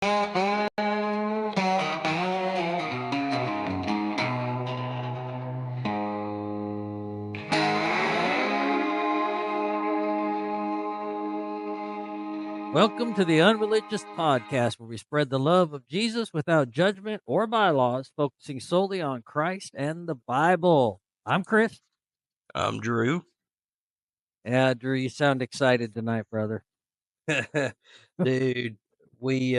Welcome to the Unreligious Podcast, where we spread the love of Jesus without judgment or bylaws, focusing solely on Christ and the Bible. I'm Chris. I'm Drew. Yeah, Drew, you sound excited tonight, brother. Dude, we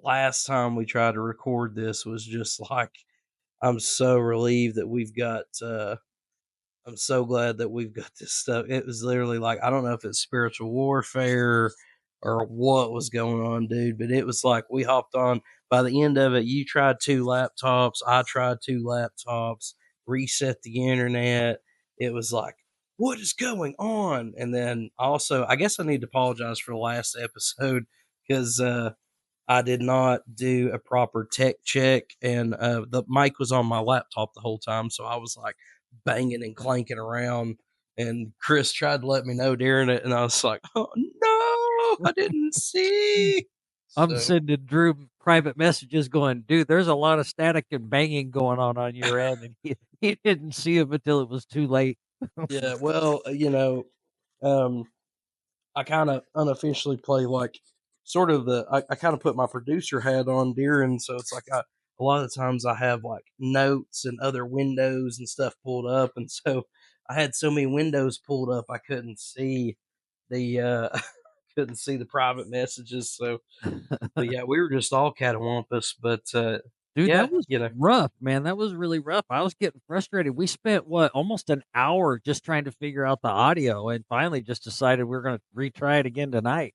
last time we tried to record this was just like I'm so relieved that we've got I'm so glad that we've got this stuff. It was literally like I don't know if it's spiritual warfare or what was going on, dude, but it was like we hopped on. By the end of it, you tried 2 laptops, I tried 2 laptops, reset the internet. It was like, what is going on? And then also, I guess I need to apologize for the last episode because I did not do a proper tech check, and the mic was on my laptop the whole time, so I was like banging and clanking around. And Chris tried to let me know during it, and I was like, "Oh no, I didn't see." I'm So sending Drew private messages going, dude, there's a lot of static and banging going on your end. And he didn't see him until it was too late. yeah, well, um, I kind of unofficially play like sort of I kind of put my producer hat on during, so it's like a lot of the times I have like notes and other windows and stuff pulled up, and so I had so many windows pulled up I couldn't see the couldn't see the private messages. So, but yeah, we were just all catawampus, but Dude, yeah, that was rough, man. That was really rough. I was getting frustrated. We spent almost an hour just trying to figure out the audio, and finally just decided we are going to retry it again tonight.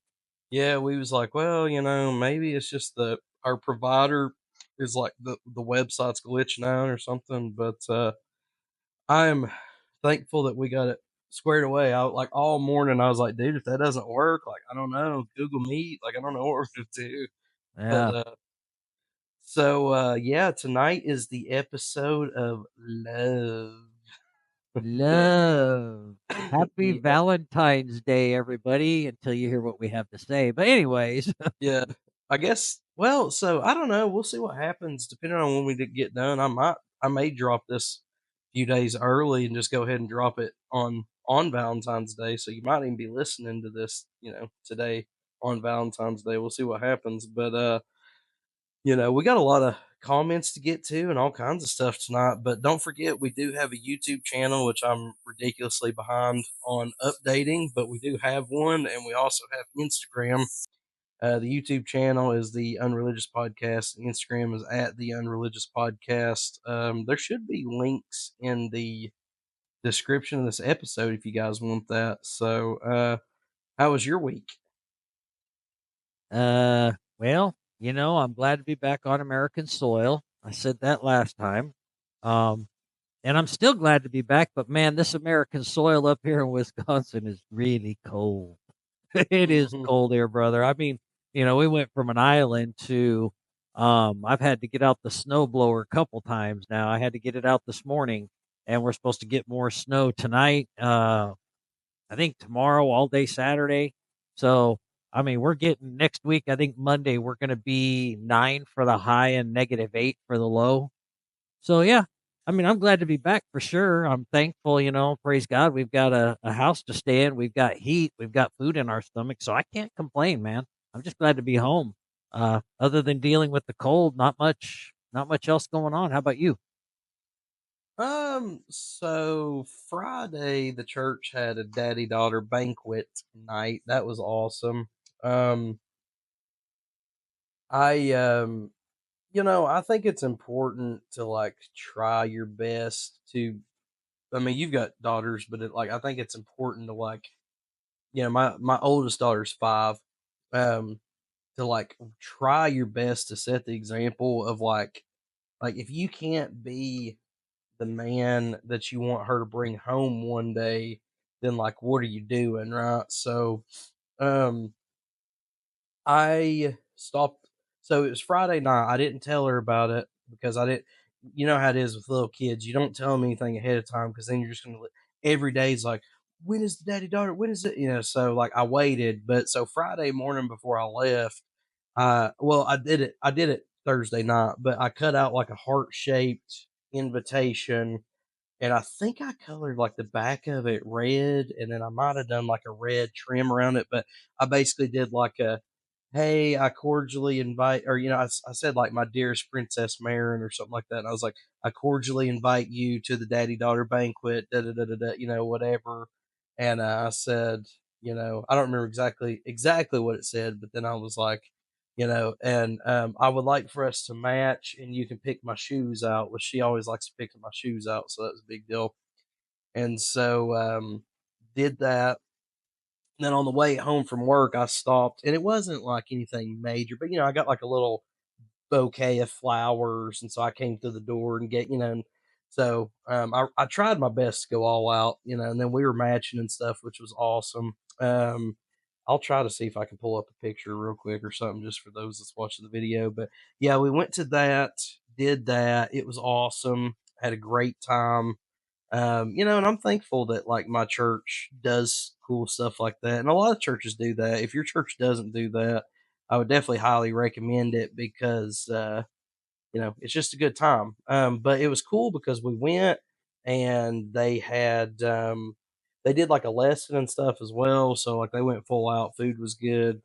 yeah, we was like, well, maybe it's just our provider is like the website's glitching out or something. But I'm thankful that we got it squared away. I like all morning I was like, dude, if that doesn't work, like I don't know, Google Meet, like I don't know what we're to do. But Yeah. yeah, tonight is the episode of love. Love. Happy Yeah, Valentine's Day, everybody, until you hear what we have to say. But anyways, yeah. I guess. Well, so I don't know. We'll see what happens depending on when we get done. I may drop this a few days early and just go ahead and drop it on Valentine's Day. So you might even be listening to this, today on Valentine's Day. We'll see what happens. But we got a lot of comments to get to and all kinds of stuff tonight. But don't forget, we do have a YouTube channel, which I'm ridiculously behind on updating, but we do have one, and we also have Instagram. The YouTube channel is the Unreligious Podcast. The Instagram is at the Unreligious Podcast. There should be links in the description of this episode if you guys want that. So, how was your week? well, I'm glad to be back on American soil. I said that last time. Um, and I'm still glad to be back, but man, this American soil up here in Wisconsin is really cold. It is Hmm. cold here, brother. I mean, we went from an island to I've had to get out the snow blower a couple times now. I had to get it out this morning, and we're supposed to get more snow tonight. I think tomorrow, all day Saturday. So, I mean, we're getting next week, I think Monday, we're going to be 9 for the high and -8 for the low. So, yeah, I mean, I'm glad to be back for sure. I'm thankful, praise God. We've got a house to stay in. We've got heat. We've got food in our stomach. So I can't complain, man. I'm just glad to be home. Other than dealing with the cold, not much else going on. How about you? So Friday the church had a daddy daughter banquet night. That was awesome. Um, I think it's important to like try your best to. I mean, you've got daughters, but I think it's important to like, my oldest daughter's 5. Um, to like try your best to set the example of like if you can't be the man that you want her to bring home one day, then like what are you doing, right? So, um, I stopped. So it was Friday night. I didn't tell her about it because I didn't. You know how it is with little kids. You don't tell them anything ahead of time because then you're just gonna. Every day's like, when is the daddy daughter? When is it? So like I waited, but so Friday morning before I left, Well, I did it Thursday night, but I cut out like a heart-shaped invitation, and I think I colored like the back of it red, and then I might have done like a red trim around it, but I basically did like a, hey, I cordially invite, or, I said like my dearest Princess Marin or something like that. And I was like, I cordially invite you to the daddy daughter banquet, da da da da da, whatever. And I said, I don't remember exactly what it said, but then I was like, and I would like for us to match, and you can pick my shoes out. Well, she always likes to pick my shoes out, so that was a big deal. And so did that. Then on the way home from work, I stopped, and it wasn't like anything major, but I got like a little bouquet of flowers, and so I came through the door and and so I tried my best to go all out, and then we were matching and stuff, which was awesome. I'll try to see if I can pull up a picture real quick or something just for those that's watching the video. But yeah, we went to that, did that. It was awesome. Had a great time. And I'm thankful that like my church does cool stuff like that. And a lot of churches do that. If your church doesn't do that, I would definitely highly recommend it because it's just a good time. But it was cool because we went and they did like a lesson and stuff as well. So like they went full out, food was good.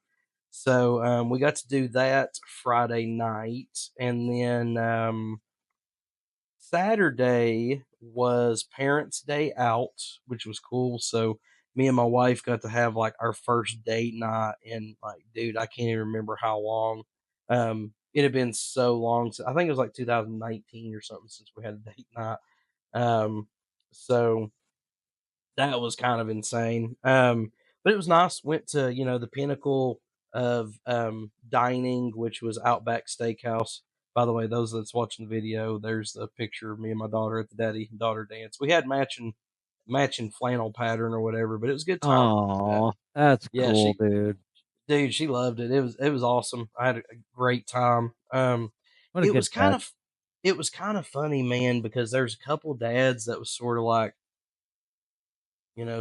So we got to do that Friday night, and then Saturday was Parents' Day out, which was cool. So me and my wife got to have like our first date night, and like, dude, I can't even remember how long. It had been so long. I think it was like 2019 or something since we had a date night. Um, so that was kind of insane. But it was nice. Went to the pinnacle of dining, which was Outback Steakhouse. By the way, those that's watching the video, there's the picture of me and my daughter at the daddy and daughter dance. We had matching flannel pattern or whatever, but it was a good time. Oh, that's Yeah, cool, dude. dude, she loved it. It was awesome. I had a great time. What a It good was kind dad. of it was kind of funny, man, because there's a couple dads that was sort of like,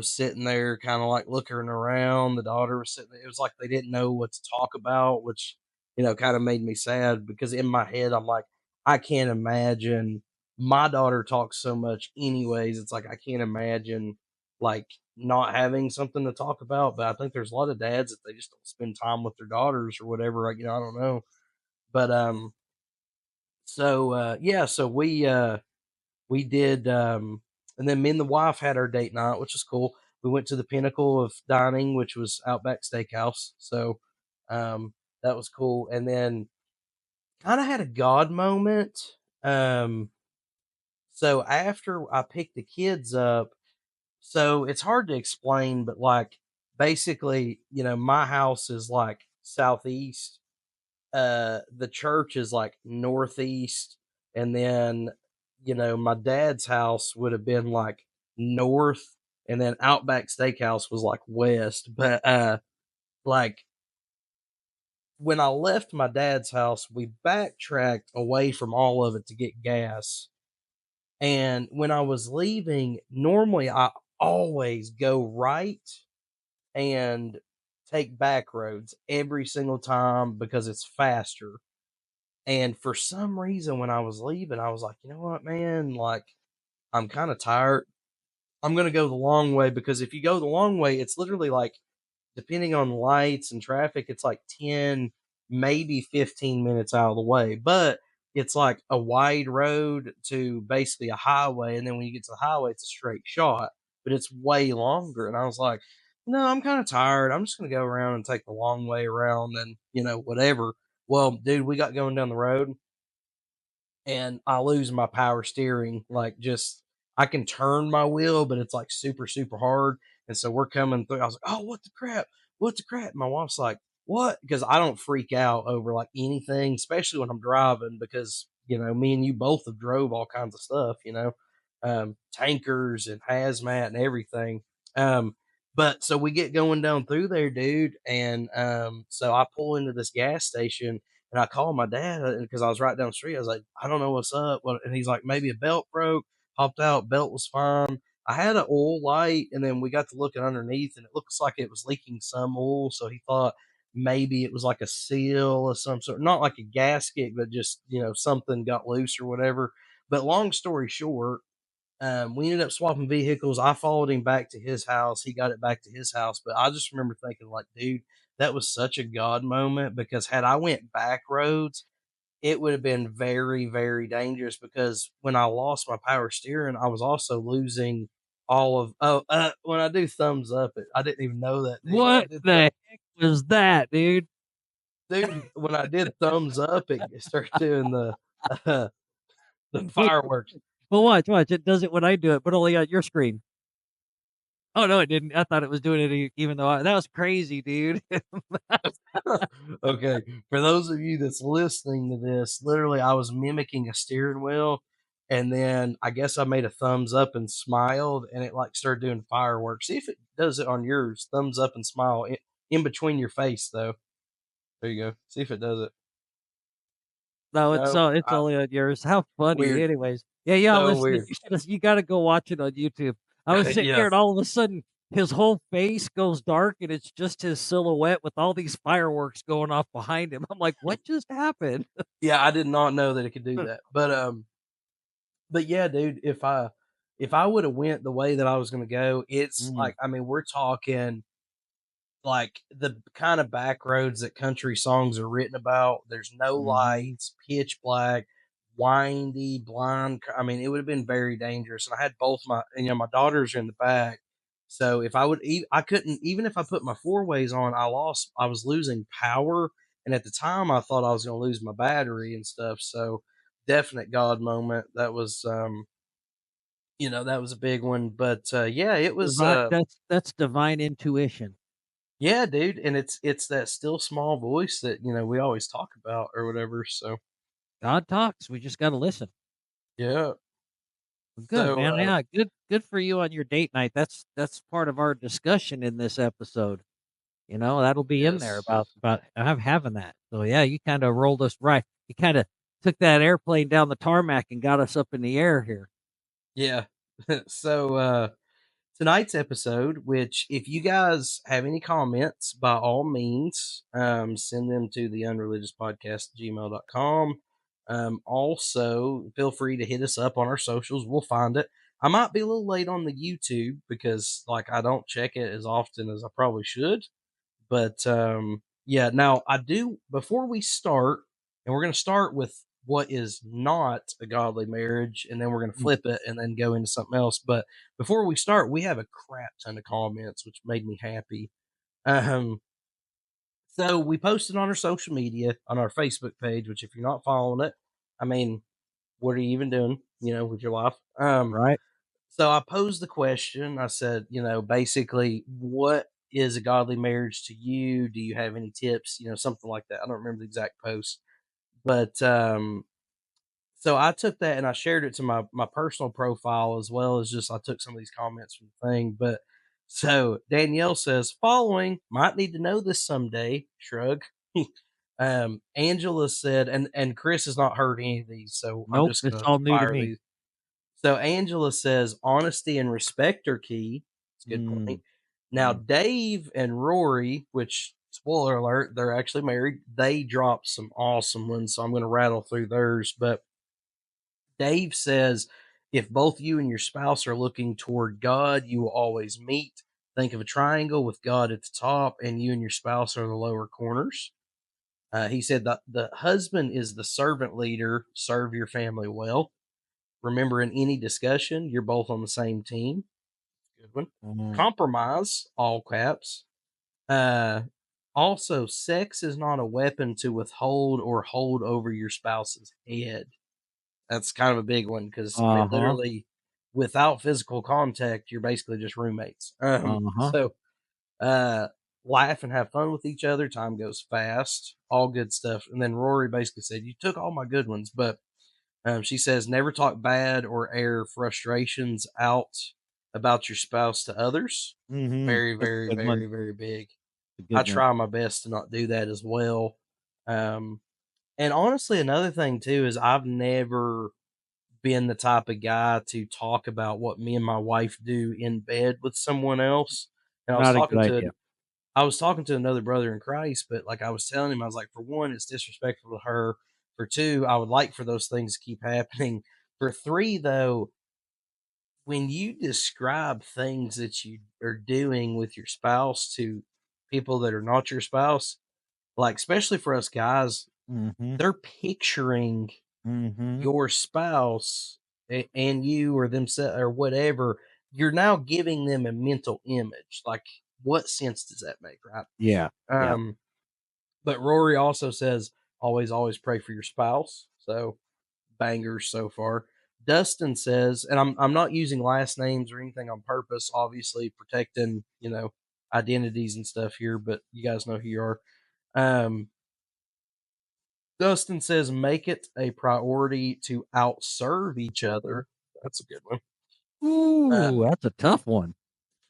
sitting there kind of like looking around. The daughter was sitting there. It was like they didn't know what to talk about, which, kind of made me sad because in my head, I'm like, I can't imagine. My daughter talks so much, anyways. It's like, I can't imagine like not having something to talk about. But I think there's a lot of dads that they just don't spend time with their daughters or whatever. Like, I don't know. But, yeah, so we did, and then me and the wife had our date night, which was cool. We went to the pinnacle of dining, which was Outback Steakhouse. So that was cool. And then kind of had a God moment. Um, so after I picked the kids up, so it's hard to explain, but like basically, my house is like southeast, the church is like northeast, and then my dad's house would have been like north, and then Outback Steakhouse was like west. But like when I left my dad's house, we backtracked away from all of it to get gas. And when I was leaving, normally I always go right and take back roads every single time because it's faster. And for some reason, when I was leaving, I was like, you know what, man? Like, I'm kind of tired. I'm going to go the long way because if you go the long way, it's literally like, depending on lights and traffic, it's like 10, maybe 15 minutes out of the way. But it's like a wide road to basically a highway. And then when you get to the highway, it's a straight shot, but it's way longer. And I was like, no, I'm kind of tired. I'm just going to go around and take the long way around and, whatever. Well, dude, we got going down the road and I lose my power steering. Like, just I can turn my wheel, but it's like super, super hard. And so we're coming through. I was like, oh, what the crap? What the crap? My wife's like, what? Because I don't freak out over like anything, especially when I'm driving, because, me and you both have drove all kinds of stuff, tankers and hazmat and everything. Um, but so we get going down through there, dude. And so I pull into this gas station and I called my dad because I was right down the street. I was like, I don't know what's up. And he's like, maybe a belt broke. Hopped out, belt was fine. I had an oil light, and then we got to looking underneath, and it looks like it was leaking some oil. So he thought maybe it was like a seal of some sort, not like a gasket, but just, something got loose or whatever. But long story short, we ended up swapping vehicles. I followed him back to his house. He got it back to his house. But I just remember thinking, like, dude, that was such a God moment, because had I went back roads, it would have been very, very dangerous, because when I lost my power steering, I was also losing all of, when I do thumbs up, I didn't even know that, dude. When I What did the heck was that, dude? when I did thumbs up, it started doing uh, the But fireworks. but watch. It does it when I do it, but only on your screen. Oh no, it didn't. I thought it was doing it even though that was crazy, dude. Okay, for those of you that's listening to this, literally, I was mimicking a steering wheel, and then I guess I made a thumbs up and smiled, and it like started doing fireworks. See if it does it on yours. Thumbs up and smile in between your face, though. There you go. See if it does it. No, No, it's only on yours. How funny. weird. Anyways, yeah, So listen, weird. you got to go watch it on YouTube. I was sitting Yeah. there, and all of a sudden, his whole face goes dark, and it's just his silhouette with all these fireworks going off behind him. I'm like, what just happened? Yeah, I did not know that it could do that. But yeah, dude, if I would have went the way that I was gonna go, it's Mm, like, I mean, we're talking like the kind of back roads that country songs are written about. There's no hmm lights, pitch black, windy, blind. I mean, it would have been very dangerous. And I had both my daughters are in the back. So if I would, I couldn't, even if I put my four ways on, I was losing power. And at the time, I thought I was going to lose my battery and stuff. So definite God moment. That was a big one. But yeah, it was, that's divine intuition. yeah, dude, and it's that still small voice that, we always talk about or whatever, so, God talks. We just got to listen. yeah. Well, good, So, man. Yeah, good for you on your date night. That's part of our discussion in this episode. That'll be in there yes. about having that. So yeah, you kind of rolled us right. You kind of took that airplane down the tarmac and got us up in the air here. Yeah. So, tonight's episode, which if you guys have any comments, by all means, send them to the unreligious podcast gmail.com. Also, feel free to hit us up on our socials. We'll find it. I might be a little late on the YouTube because, like, I don't check it as often as I probably should. But yeah, now I do, before we start, and we're going to start with what is not a godly marriage, and then we're going to Mm, flip it and then go into something else. But before we start, we have a crap ton of comments, which made me happy. Um, so we posted on our social media, on our Facebook page, which if you're not following it, I mean, what are you even doing, with your life? right? So I posed the question. I said, basically, what is a godly marriage to you? Do you have any tips? Something like that. I don't remember the exact post, but so I took that and I shared it to my personal profile, as well as just I took some of these comments from the thing. But so Danielle says, following might need to know this someday. Shrug. Angela said, and Chris has not heard any of these, so I'm Nope, just it's gonna all new to fire me. these. So Angela says honesty and respect are key. It's a good Mm, point. Now mm. Dave and Rory, which spoiler alert, they're actually married. They dropped some awesome ones, so I'm going to rattle through theirs. But Dave says if both you and your spouse are looking toward God, you will always meet. Think of a triangle with God at the top, and you and your spouse are the lower corners. He said that the husband is the servant leader. Serve your family well. Remember, in any discussion, you're both on the same team. Good one. Mhm. Compromise, all caps. Uh, Also, sex is not a weapon to withhold or hold over your spouse's head. That's kind of a big one because, I mean, Uh-huh. literally, without physical contact, you're basically just roommates. Uh-huh. So, uh, laugh and have fun with each other. Time goes fast. All good stuff. And then Rory basically said, "You took all my good ones, but." She says, never talk bad or air frustrations out about your spouse to others. Mhm. Very, That's very, a good one. very, very big. A I good one. try my best to not do that as well. Um, and honestly, another thing too is I've never been the type of guy to talk about what me and my wife do in bed with someone else. And I was Not a good talking to idea. I was talking to another brother in Christ, but like I was telling him, I was like, for one, it's disrespectful to her. For two, I would like for those things to keep happening. For three, though, when you describe things that you are doing with your spouse to people that are not your spouse, like especially for us guys, Mhm. they're picturing Mhm. your spouse and you or themselves or whatever. You're now giving them a mental image. Like, what sense does that make, right? Yeah. Yeah. Um, but Rory also says always, always pray for your spouse. So bangers so far. Dustin says, and I'm not using last names or anything on purpose, obviously protecting, identities and stuff here, but you guys know who you are. Um, Dustin says, make it a priority to outserve each other. That's a good one. Ooh, Um, that's a tough one.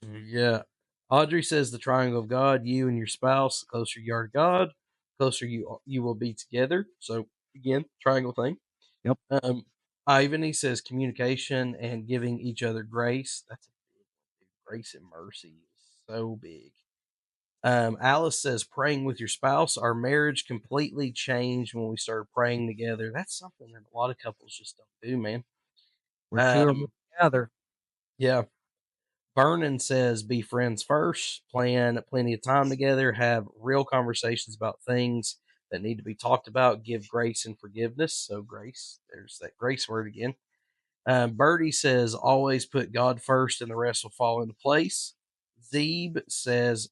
yeah. Audrey says the triangle of God, you and your spouse, the closer you are to God, closer you will be together. So again, triangle thing. Yep. Um, Ivan, he says communication and giving each other grace. That's a big one, dude. Grace and mercy is so big. Alice says praying with your spouse. Our marriage completely changed when we started praying together. That's something that a lot of couples just don't do, man. We're two or more Um, together. yeah. Vernon says be friends first, plan plenty of time together, have real conversations about things that need to be talked about, give grace and forgiveness. So, grace, there's that grace word again. Birdie says always put God first and the rest will fall into place. Zeeb says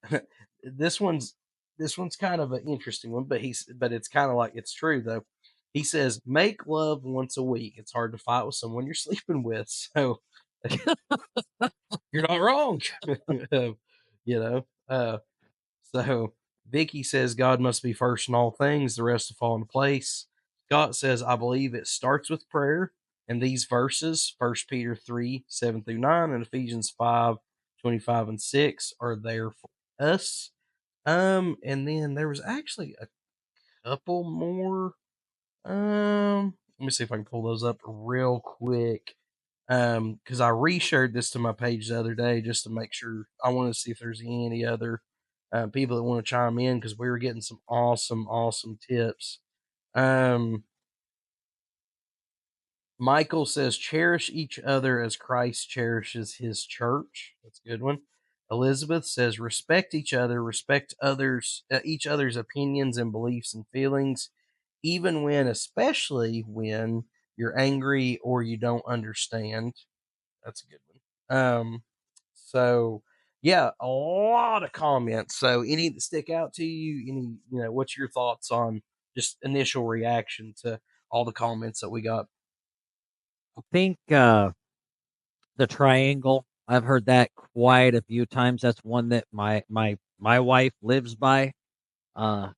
this one's this one's kind of an interesting one, but it's kind of like it's true though. He says make love once a week. It's hard to fight with someone you're sleeping with, so you're not wrong. you know. So Vicky says God must be first in all things, the rest will fall into place. Scott says, I believe it starts with prayer. And these verses, 1 Peter 3:7-9 and Ephesians 5:25 and 6, are there for us. And then there was actually a couple more. Let me see if I can pull those up real quick. Because I reshared this to my page the other day just to make sure. I want to see if there's any other people that want to chime in because we were getting some awesome, awesome tips. Um, Michael says, cherish each other as Christ cherishes his church. That's a good one. Elizabeth says, respect each other, respect each other's opinions and beliefs and feelings, even when, especially when you're angry or you don't understand. That's a good one. So yeah, a lot of comments. So any that stick out to you, what's your thoughts on just initial reaction to all the comments that we got? I think the triangle. I've heard that quite a few times. That's one that my wife lives by.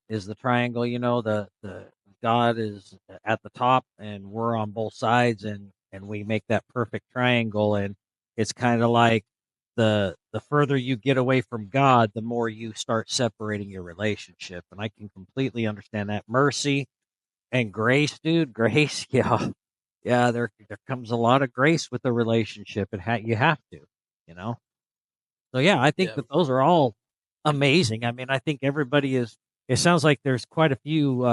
Is the triangle. The God is at the top and we're on both sides, and we make that perfect triangle. And it's kind of like the further you get away from God, the more you start separating your relationship. And I can completely understand that. Mercy and grace, dude. Grace, yeah. Yeah, there comes a lot of grace with the relationship. You have to, you know. So yeah, I think Yeah, that those are all amazing. I mean, I think everybody is. It sounds like there's quite a few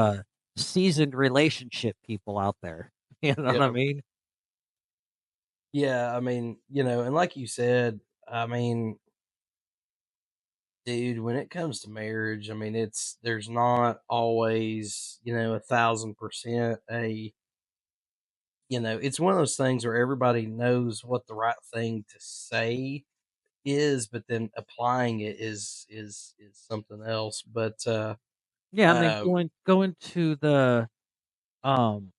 seasoned relationship people out there. You know what I yeah, mean? yeah. I mean, and like you said, I mean, dude, when it comes to marriage, I mean, there's not always 1,000% it's one of those things where everybody knows what the right thing to say is, but then applying it is something else. But Yeah, and then um, going to the um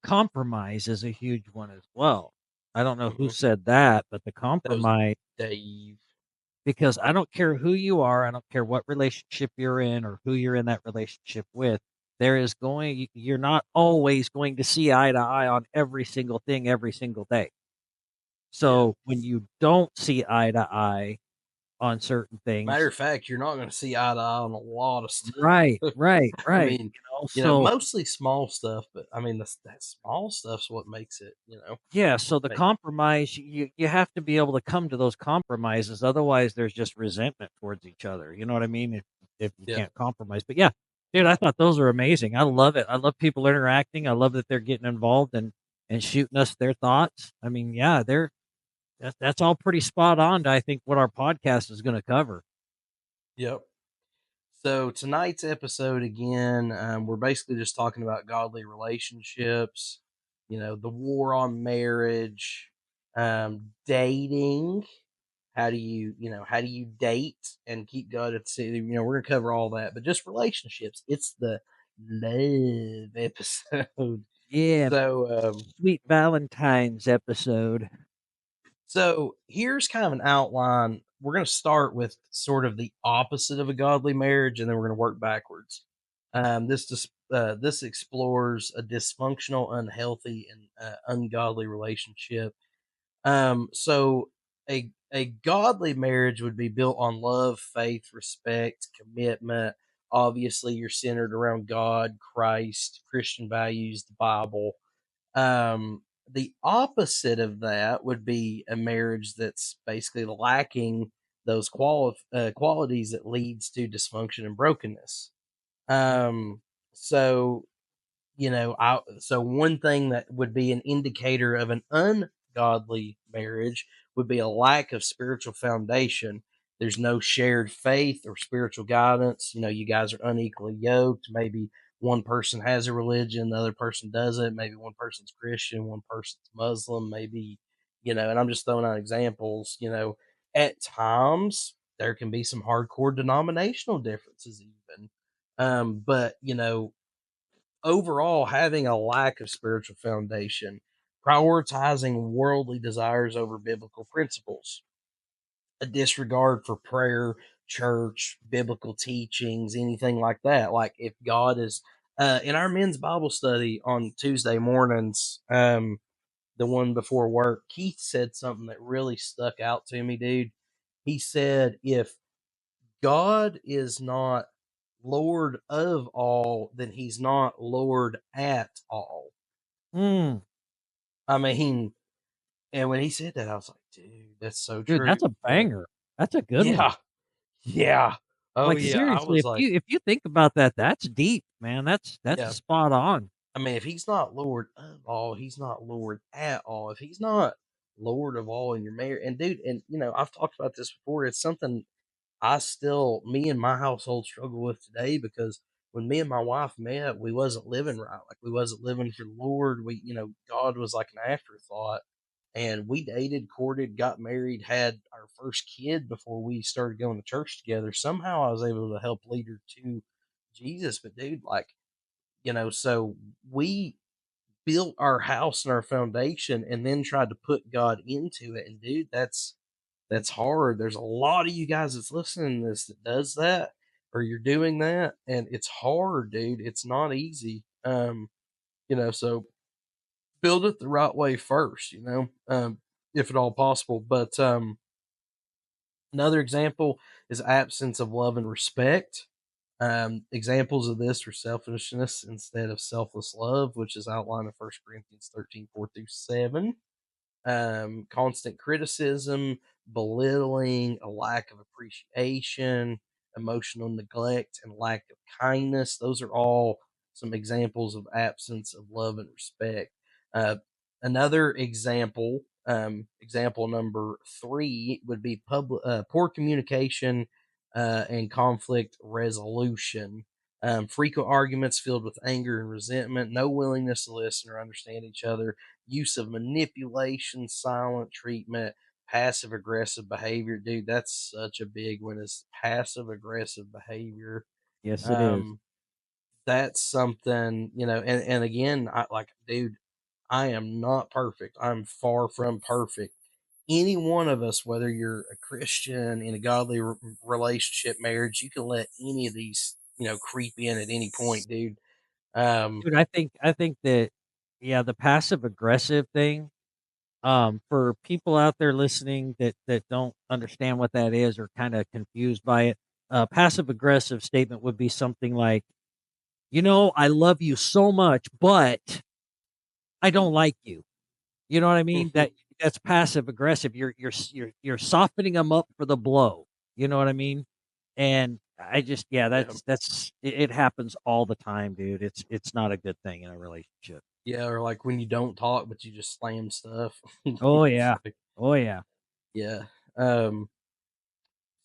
compromise is a huge one as well. I don't know who mhm, said that, but the that was compromise, Dave. because I don't care who you are, I don't care what relationship you're in or who you're in that relationship with. You're not always going to see eye to eye on every single thing every single day. Yeah, So when you don't see eye to eye on certain Matter things. of fact, you're not going to see eye to eye on a lot of stuff. Right, right, I right. mean, So mostly small stuff, but I mean, that small stuff's what makes it, yeah, so the make, compromise, you have to be able to come to those compromises. Otherwise, there's just resentment towards each other. You know what I mean? If you yeah, can't compromise. But yeah, dude, I thought those are amazing. I love it. I love people interacting. I love that they're getting involved and shooting us their thoughts. I mean, yeah, that's all pretty spot on to I think what our podcast is going to cover. yep. So tonight's episode again, we're basically just talking about godly relationships, the war on marriage, dating. How do you date and keep God at the city? We're gonna cover all that, but just relationships. It's the love episode. Yeah, So, sweet Valentines episode. so here's kind of an outline. We're going to start with sort of the opposite of a godly marriage, and then we're going to work backwards. This explores a dysfunctional, unhealthy, and ungodly relationship. So a godly marriage would be built on love, faith, respect, commitment. Obviously, you're centered around God, Christ, Christian values, the Bible. The opposite of that would be a marriage that's basically lacking those qualities that leads to dysfunction and brokenness. Um, so so one thing that would be an indicator of an ungodly marriage would be a lack of spiritual foundation. There's no shared faith or spiritual guidance. You guys are unequally yoked. Maybe one person has a religion, the other person doesn't. Maybe one person's Christian, one person's Muslim. Maybe, and I'm just throwing out examples. At times there can be some hardcore denominational differences, even. But overall, having a lack of spiritual foundation, prioritizing worldly desires over biblical principles, a disregard for prayer, church, biblical teachings, anything like that. Like if God is in our men's Bible study on Tuesday mornings, the one before work, Keith said something that really stuck out to me, dude. He said, if God is not Lord of all, then he's not Lord at all. Mm, I mean, and when he said that, I was like, dude, that's so dude, true. that's a banger. That's a good one. Yeah, yeah. Oh Like yeah. I seriously, was like, if you think about that, that's deep, man. That's yeah. spot on. I mean, if he's not Lord of all, he's not Lord at all. If he's not Lord of all in your marriage, and dude, and I've talked about this before. It's something me and my household struggle with today because when me and my wife met, we wasn't living right. Like we wasn't living for the Lord. God was like an afterthought. And we dated, courted, got married, had our first kid before we started going to church together. Somehow I was able to help lead her to Jesus. But dude, like, so we built our house and our foundation and then tried to put God into it. And dude, that's hard. There's a lot of you guys that's listening to this that does that or you're doing that, and it's hard, dude. It's not easy. So build it the right way first, if at all possible. But another example is absence of love and respect. Examples of this are selfishness instead of selfless love, which is outlined in 1 Corinthians 13:4-7. Constant criticism, belittling, a lack of appreciation, emotional neglect, and lack of kindness. Those are all some examples of absence of love and respect. Uh, Another example, example number 3, would be poor communication and conflict resolution. Frequent arguments filled with anger and resentment, no willingness to listen or understand each other, use of manipulation, silent treatment, passive aggressive behavior. Dude, that's such a big one is passive aggressive behavior. Yes, it is. Um, that's something, and again, dude, I am not perfect. I'm far from perfect. Any one of us, whether you're a Christian in a godly relationship, marriage, you can let any of these, creep in at any point, dude. Um, Dude, I think that yeah, the passive aggressive thing, For people out there listening that don't understand what that is or kind of confused by it, passive aggressive statement would be something like, I love you so much, but I don't like you. You know what I mean? That's passive aggressive. You're softening them up for the blow. You know what I mean? And I just, yeah, Yeah. it happens all the time, dude. It's not a good thing in a relationship. Yeah, or like when you don't talk, but you just slam stuff. Oh It's yeah. like, Oh yeah. yeah.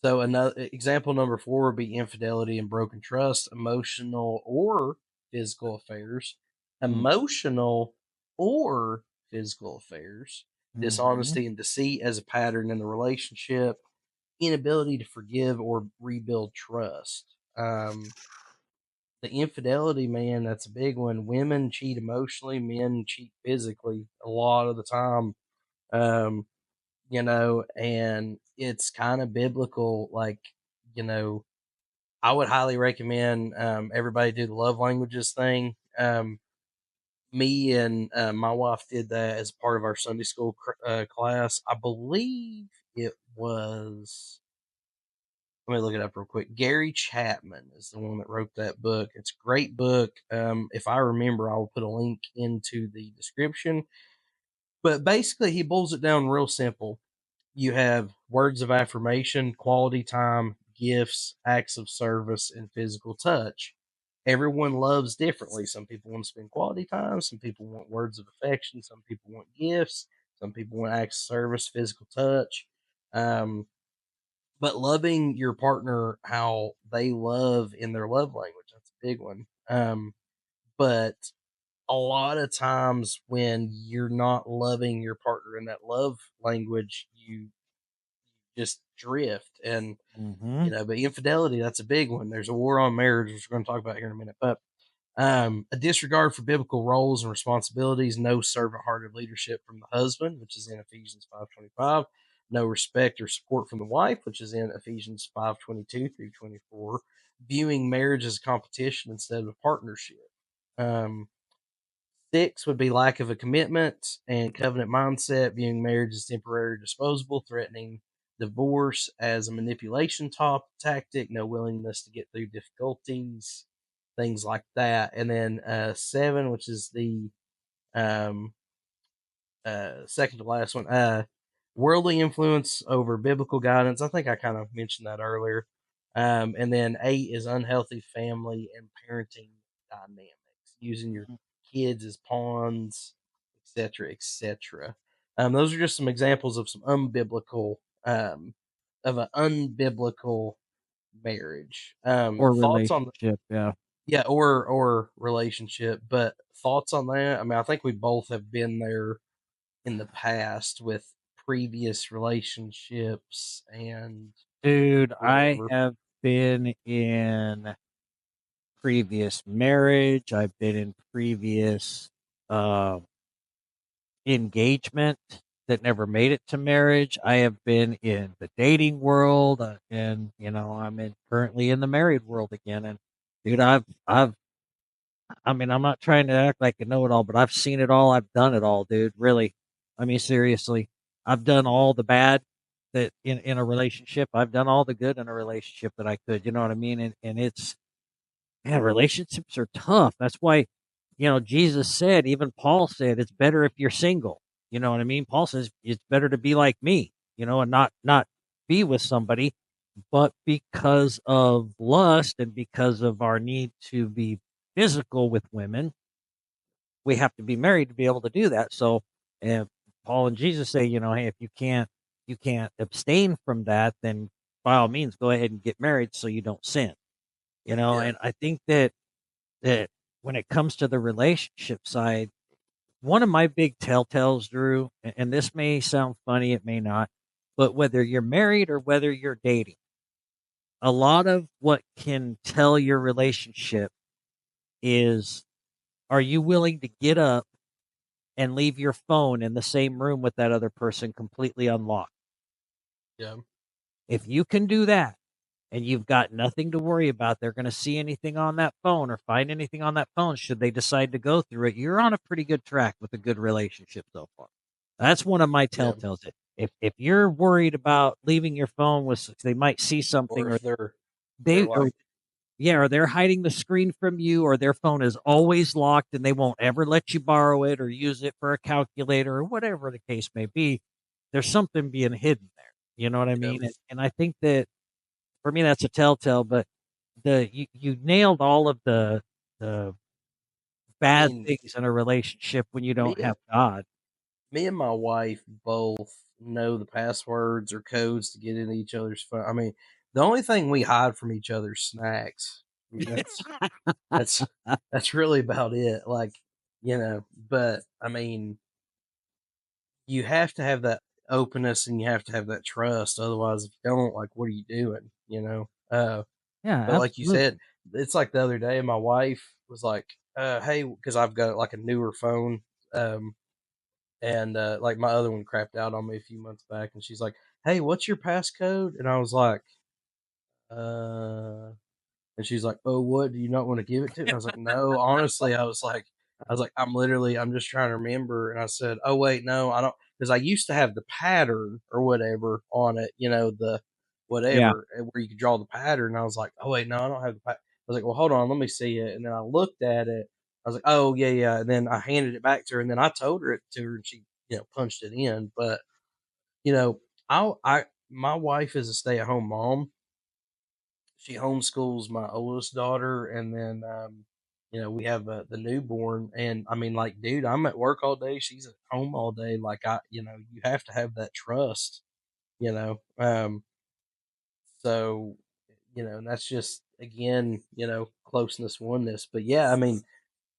So another example number four would be infidelity and broken trust, emotional or physical affairs, Mm. emotional or physical affairs, Mm-hmm. dishonesty and deceit as a pattern in the relationship, inability to forgive or rebuild trust. The infidelity, man, that's a big one. Women cheat emotionally, men cheat physically a lot of the time. Um, and it's kind of biblical. Like, you know, I would highly recommend everybody do the love languages thing. Me and my wife did that as part of our Sunday school class. I believe it was. Let me look it up real quick. Gary Chapman is the one that wrote that book. It's a great book. If I remember, I will put a link into the description. But basically, he boils it down real simple. You have words of affirmation, quality time, gifts, acts of service, and physical touch. Everyone loves differently. Some people want to spend quality time, some people want words of affection, some people want gifts, some people want acts of service, physical touch. Um, but loving your partner how they love in their love language, that's a big one. But a lot of times when you're not loving your partner in that love language, you just drift. And Mm-hmm. but infidelity, that's a big one. There's a war on marriage, which we're going to talk about here in a minute. But a disregard for biblical roles and responsibilities, no servant-hearted leadership from the husband, which is in Ephesians 5:25, no respect or support from the wife, which is in Ephesians 5:22 through 24, viewing marriage as a competition instead of a partnership. Um, Six would be lack of a commitment and covenant mindset, viewing marriage as temporary or disposable, threatening divorce as a manipulation tactic, no willingness to get through difficulties, things like that. And then seven, which is the um, second to last one, worldly influence over biblical guidance. I think I kind of mentioned that earlier. And then eight is unhealthy family and parenting dynamics, using your kids as pawns, etc., etc. Those are just some examples of some unbiblical of an unbiblical marriage. Or Thoughts on relationship, yeah. yeah, or relationship, but thoughts on that? I mean, I think we both have been there in the past with previous relationships and Dude, I whatever. have been in previous marriage. I've been in previous uh, engagement that never made it to marriage. I have been in the dating world, and I'm currently in the married world again. And dude, I mean, I'm not trying to act like I know it all, but I've seen it all. I've done it all, dude. Really, I mean, seriously, I've done all the bad that in a relationship. I've done all the good in a relationship that I could. You know what I mean? And it's, man, relationships are tough. That's why, Jesus said, even Paul said, it's better if you're single. You know what I mean? Paul says it's better to be like me, and not be with somebody, but because of lust and because of our need to be physical with women, we have to be married to be able to do that. So, and Paul and Jesus say, hey, if you can't abstain from that, then by all means go ahead and get married so you don't sin. Yeah, And I think that when it comes to the relationship side, one of my big telltales, Drew, and this may sound funny, it may not, but whether you're married or whether you're dating, a lot of what can tell your relationship is, are you willing to get up and leave your phone in the same room with that other person completely unlocked? yeah, If you can do that and you've got nothing to worry about, they're going to see anything on that phone or find anything on that phone should they decide to go through it, you're on a pretty good track with a good relationship so far. That's one of my Yeah. telltales. If you're worried about leaving your phone with, they might see Or something, or if they're they or like, yeah, or they're hiding the screen from you, or their phone is always locked and they won't ever let you borrow it or use it for a calculator or whatever the case may be. There's something being hidden there. You know what I yeah, mean? And I think that for me that's a telltale. But you nailed all of the I bad mean, things in a relationship when you me don't have God. me and my wife both know the passwords or codes to get into each other's phone. I mean, the only thing we hide from each other is snacks. I mean, that's that's really about it. Like, but I mean, you have to have that openness and you have to have that trust. Otherwise, if you don't, like, what are you doing? Yeah, But like you said, absolutely. it's like the other day, my wife was like, "Hey," because I've got like a newer phone, and like my other one crapped out on me a few months back, and she's like, "Hey, what's your passcode?" And I was like, "Uh," and she's like, "Oh, what? Do you not want to give it to?" And I was like, "No, honestly," I'm just trying to remember. And I said, "Oh, wait, no, I don't," because I used to have the pattern or whatever on it, the Yeah. whatever where you could draw the pattern. And I was like, "Oh, wait, no, I don't have the pattern." I was like, "Well, hold on, let me see it." And then I looked at it. I was like, "Oh, yeah, yeah." And then I handed it back to her, and then I told her it to her, and she, punched it in. But you know, my wife is a stay at home mom. She homeschools my oldest daughter, and then we have the newborn. And I mean, like, dude, I'm at work all day, she's at home all day. Like, you have to have that trust, you know. So and that's just, again, closeness, oneness. But yeah, I mean,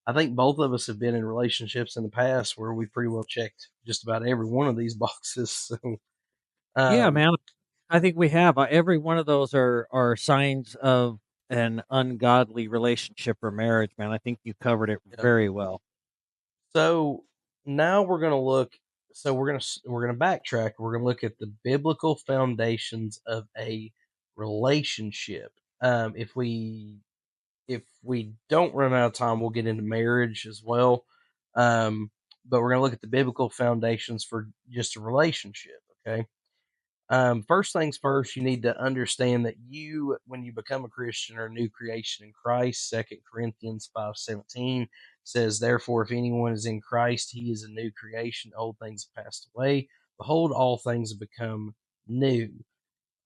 I think both of us have been in relationships in the past where we pretty well checked just about every one of these boxes. So Yeah, um man. I think we have every one of those are signs of an ungodly relationship or marriage, man. I think you covered it yeah. very well. So now we're going to look. So we're going to backtrack. We're going to look at the biblical foundations of a relationship. If we don't run out of time, we'll get into marriage as well. But we're going to look at the biblical foundations for just a relationship. Okay. First things first, you need to understand that when you become a Christian, are a new creation in Christ. 2 Corinthians 5:17 says, "Therefore, if anyone is in Christ, he is a new creation. Old things have passed away. Behold, all things have become new."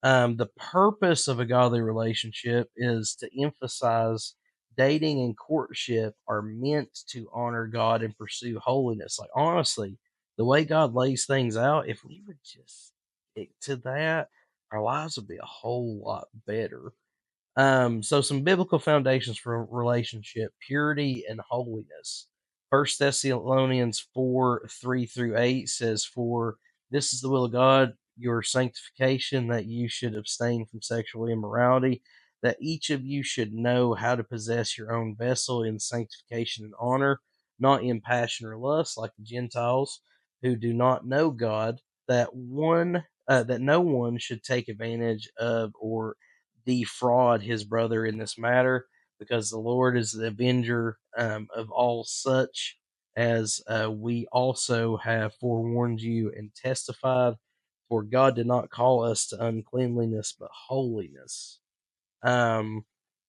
The purpose of a godly relationship is to emphasize dating and courtship are meant to honor God and pursue holiness. Like, honestly, the way God lays things out, if we would just stick to that, our lives would be a whole lot better. So some biblical foundations for relationship: purity and holiness. First Thessalonians 4:3-8 says, "For this is the will of God, your sanctification, that you should abstain from sexual immorality, that each of you should know how to possess your own vessel in sanctification and honor, not in passion or lust, like the Gentiles who do not know God, that no one should take advantage of or defraud his brother in this matter, because the Lord is the avenger of all such, as we also have forewarned you and testified. For God did not call us to uncleanliness, but holiness." Um,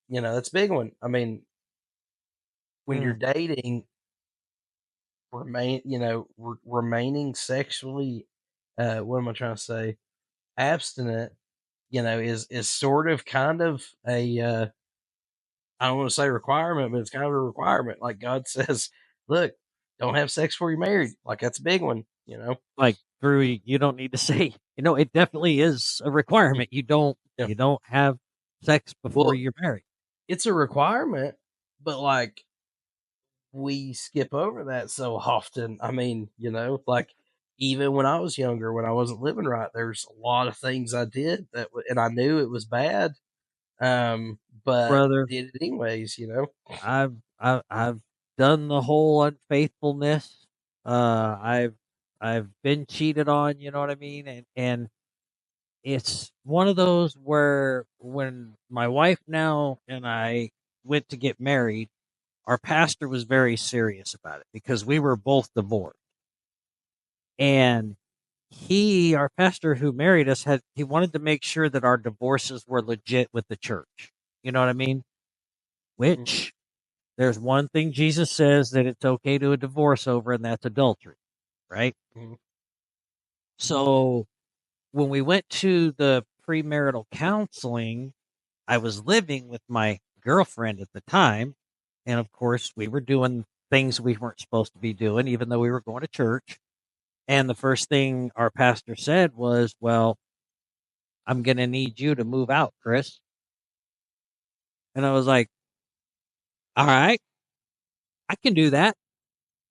that's a big one. I mean, when you're Mm. dating, remaining sexually, what am I trying to say? Abstinent, is sort of kind of a I don't want to say requirement, but it's kind of a requirement. Like, God says, look, don't have sex before you're married. Like, that's a big one. Like Drew, you don't need to say, it definitely is a Mm, requirement. You don't yeah. you don't have sex before Well, you're married. it's a requirement, but like, we skip over that so often. I mean, like, even when I was younger, when I wasn't living right, there's a lot of things I did and I knew it was bad. But Brother, did it anyways. I've done the whole unfaithfulness. I've been cheated on, you know what I mean? And it's one of those where when my wife now and I went to get married, our pastor was very serious about it because we were both divorced. And our pastor who married us, he wanted to make sure that our divorces were legit with the church. You know what I mean? Mhm. Which there's one thing Jesus says that it's okay to a divorce over, and that's adultery, right? Mhm. So when we went to the premarital counseling, I was living with my girlfriend at the time. And of course, we were doing things we weren't supposed to be doing, even though we were going to church. And the first thing our pastor said was, "Well, I'm going to need you to move out, Chris." And I was like, "All right, I can do that."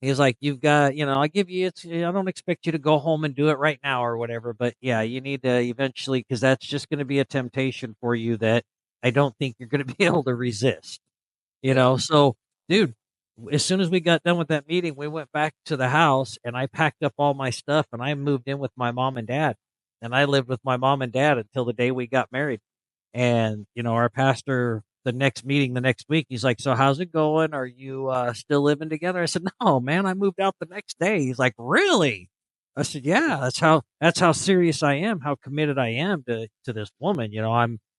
He's like, "You've got, I give you, I don't expect you to go home and do it right now or whatever, but yeah, you need to eventually, because that's just going to be a temptation for you that I don't think you're going to be able to resist." Yeah. So, dude, as soon as we got done with that meeting, we went back to the house and I packed up all my stuff and I moved in with my mom and dad. And I lived with my mom and dad until the day we got married. And, our pastor, the next meeting the next week, he's like, "So how's it going? Are you still living together?" I said, "No, man, I moved out the next day." He's like, "Really?" I said, "Yeah, that's how serious I am, how committed I am to this woman.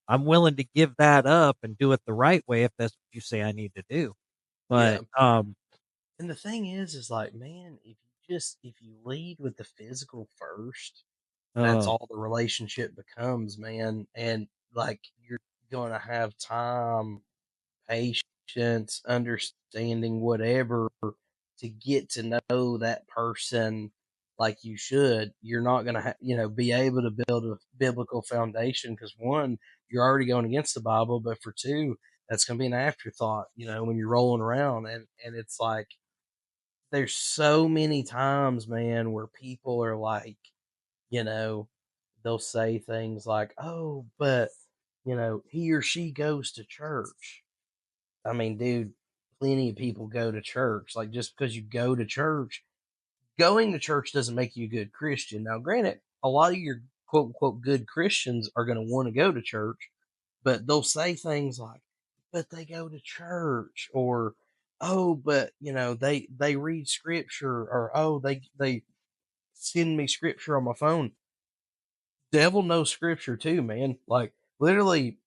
I'm willing to give that up and do it the right way if that's what you say I need to do." Yeah. But And the thing is like, man, if you lead with the physical first, that's uh, all the relationship becomes, man. And like, you're gonna have time, patience, understanding, whatever, to get to know that person like you should. You're not going to, be able to build a biblical foundation because one, you're already going against the Bible, but for two, that's going to be an afterthought, when you're rolling around. And it's like, there's so many times, man, where people are like, you know, they'll say things like, oh, but, he or she goes to church. I mean, dude, plenty of people go to church. Like, just because you go to church, going to church doesn't make you a good Christian. Now, granted, a lot of your quote unquote good Christians are going to want to go to church, but they'll say things like, but they go to church, or, oh, but, they read scripture, or, oh, they send me scripture on my phone. Devil knows scripture too, man. Like, literally,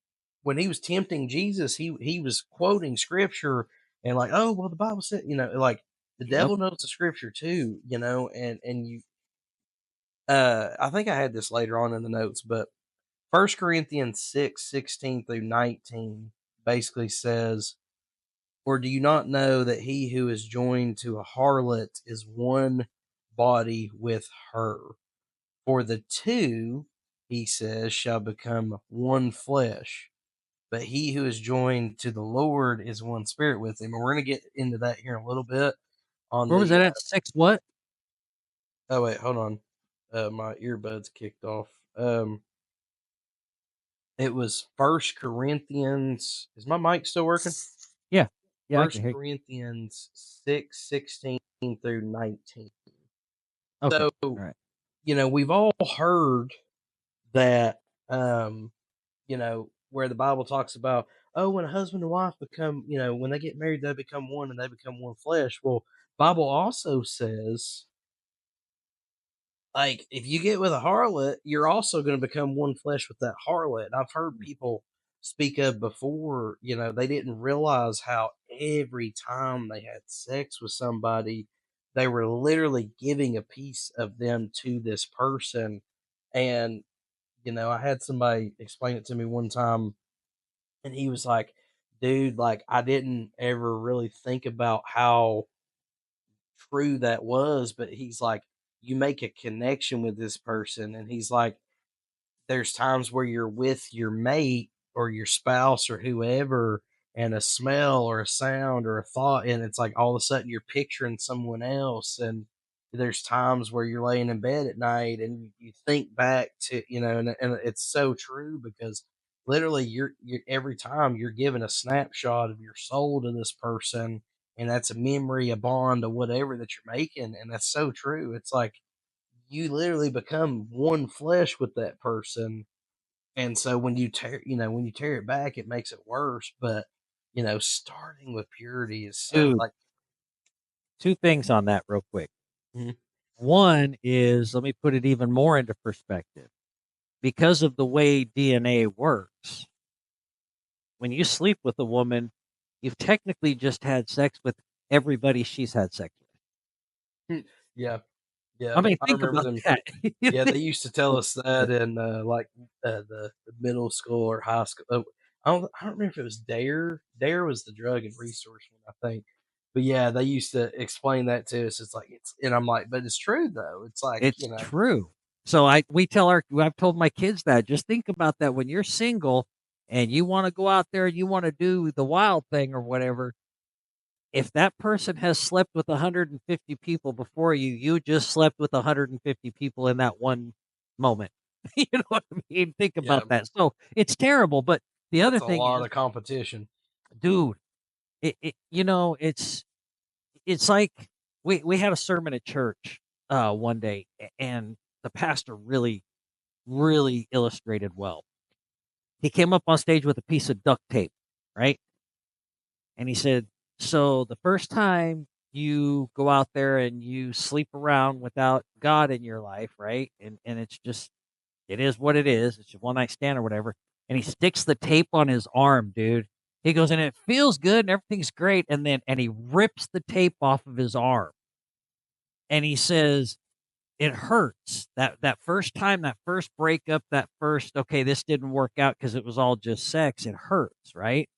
when he was tempting Jesus, he was quoting scripture and like, oh well, the Bible said, like, the yep. devil knows the scripture too, and you, I think I had this later on in the notes, but First Corinthians 6:16 through 19 basically says, or do you not know that he who is joined to a harlot is one body with her? For the two, he says, shall become one flesh. But he who is joined to the Lord is one spirit with him. And we're going to get into that here in a little bit on Where was the. that at? Six what? Oh, wait, hold on. My earbuds kicked off. It was First Corinthians. Is my mic still working? Yeah, yeah, I can First hear. Corinthians 6:16 through 19. Okay, So, all right. we've all heard that, where the Bible talks about, oh, when a husband and wife become, when they get married, they become one and they become one flesh. Well, Bible also says, like, if you get with a harlot, you're also going to become one flesh with that harlot. And I've heard people speak of before, they didn't realize how every time they had sex with somebody, they were literally giving a piece of them to this person. And, I had somebody explain it to me one time, and he was like, dude, like, I didn't ever really think about how true that was, but he's like, you make a connection with this person, and he's like, there's times where you're with your mate or your spouse or whoever, and a smell or a sound or a thought, and it's like all of a sudden you're picturing someone else. And there's times where you're laying in bed at night and you think back to, and it's so true because literally you're every time you're giving a snapshot of your soul to this person, and that's a memory, a bond, or whatever that you're making. And that's so true. It's like you literally become one flesh with that person. And so when you tear it back, it makes it worse. But, starting with purity is so Dude, like, two things on that real quick. mhm, One is, let me put it even more into perspective. Because of the way DNA works, when you sleep with a woman, you've technically just had sex with everybody she's had sex with. Yeah, yeah. I mean, I think remember about them. that. You Yeah, think they used to tell about us that it. in the middle school or high school. I don't remember if it was Dare. Dare was the drug and resource one, I think. But yeah, they used to explain that to us. It's like and I'm like, but it's true though. It's like It's true. So I've told my kids that. Just think about that when you're single and you want to go out there and you want to do the wild thing or whatever. If that person has slept with 150 people before you, you just slept with 150 people in that one moment. You know what I mean? Think yeah, about that. So it's terrible. But the other that's a thing lot is, of competition. dude, it's like we had a sermon at church one day, and the pastor really illustrated well. He came up on stage with a piece of duct tape, right? And he said, "So the first time you go out there and you sleep around without God in your life, right? And it's just it is what it is. It's a one night stand or whatever." And he sticks the tape on his arm, dude. He goes, and it feels good and everything's great. And he rips the tape off of his arm. And he says, it hurts. That first time, that first breakup, that first, okay, this didn't work out because it was all just sex. It hurts, right?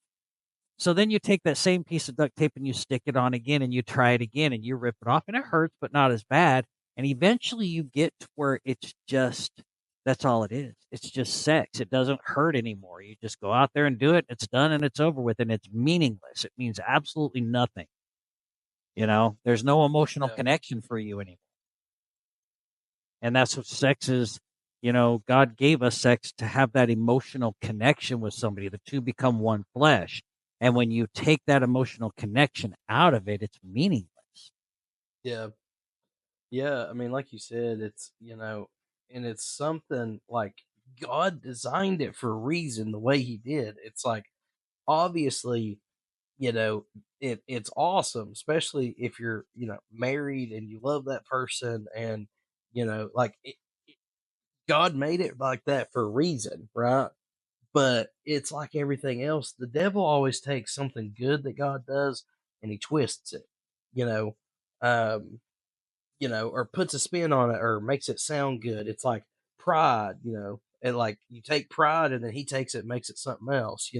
So then you take that same piece of duct tape and you stick it on again and you try it again and you rip it off and it hurts, but not as bad. And eventually you get to where it's just that's all it is. It's just sex. It doesn't hurt anymore. You just go out there and do it. It's done and it's over with and it's meaningless. It means absolutely nothing. There's no emotional Yeah, connection for you anymore. And that's what sex is. God gave us sex to have that emotional connection with somebody. The two become one flesh. And when you take that emotional connection out of it, it's meaningless. yeah, yeah. I mean, like you said, and it's something like God designed it for a reason the way He did. It's like obviously you know, it's awesome, especially if you're, married and you love that person and, like God made it like that for a reason, right? But it's like everything else. The devil always takes something good that God does and he twists it, you know, um, or puts a spin on it or makes it sound good. It's like pride, and like you take pride and then he takes it and makes it something else,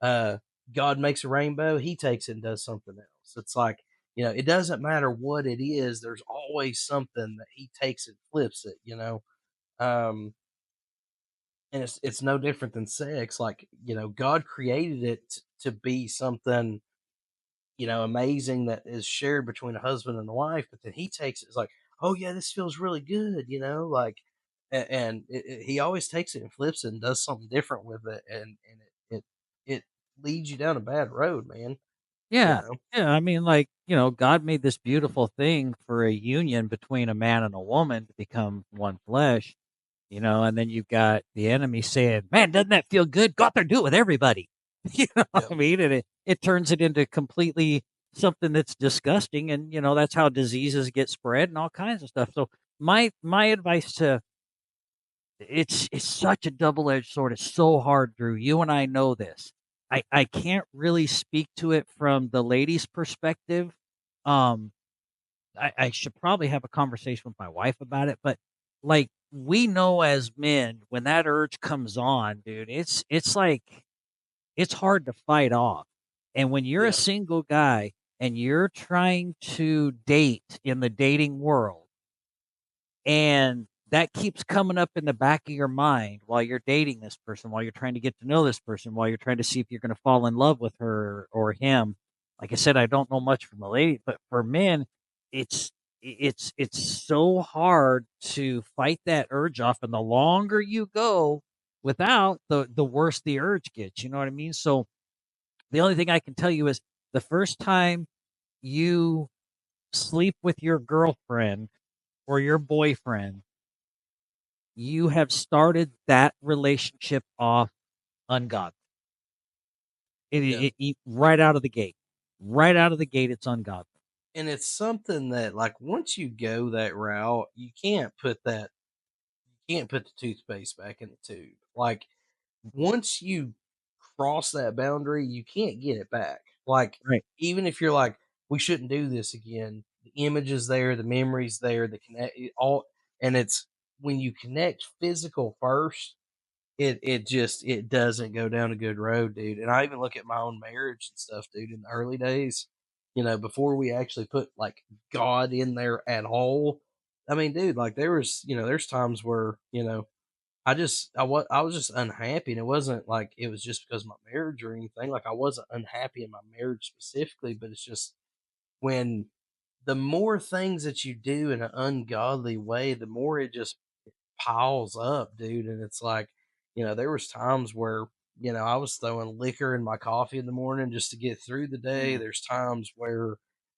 Uh, God makes a rainbow, he takes it and does something else. It's like, it doesn't matter what it is, there's always something that he takes and flips it, Um, and it's no different than sex. Like, God created it to be something amazing that is shared between a husband and a wife, but then he takes it's like, oh yeah, this feels really good, like, and he always takes it and flips it and does something different with it, and it leads you down a bad road, man. You Yeah. know, Yeah. I mean, God made this beautiful thing for a union between a man and a woman to become one flesh, and then you've got the enemy saying, man, doesn't that feel good? Go out there and do it with everybody. You know what yeah, I mean? And it turns it into completely something that's disgusting. And, that's how diseases get spread and all kinds of stuff. So my advice to it's such a double-edged sword. It's so hard, Drew. You and I know this. I can't really speak to it from the lady's perspective. Um, I should probably have a conversation with my wife about it, but like we know as men, when that urge comes on, dude, it's like it's hard to fight off. And when you're a yeah, single guy and you're trying to date in the dating world, and that keeps coming up in the back of your mind while you're dating this person, while you're trying to get to know this person, while you're trying to see if you're going to fall in love with her or him. Like I said, I don't know much from a lady, but for men, it's it's so hard to fight that urge off, and the longer you go without, the worse the urge gets. You know what I mean? So the only thing I can tell you is the first time you sleep with your girlfriend or your boyfriend, you have started that relationship off ungodly. yeah, Right out of the gate. Right out of the gate, it's ungodly. and it's something that, like, once you go that route, you can't put the toothpaste back in the tube. Like, once you cross that boundary, you can't get it back. Like, Right. even if you're like, we shouldn't do this again, the image is there, the memories there, the connect all, and it's when you connect physical first, it doesn't go down a good road, dude. And I even look at my own marriage and stuff, dude, in the early days, before we actually put like God in there at all. I mean, dude, like there's times where, I was just unhappy, and it wasn't like it was just because of my marriage or anything. Like I wasn't unhappy in my marriage specifically, but it's just when the more things that you do in an ungodly way, the more it just piles up, dude. And it's like, there was times where, I was throwing liquor in my coffee in the morning just to get through the day. Mm. There's times where,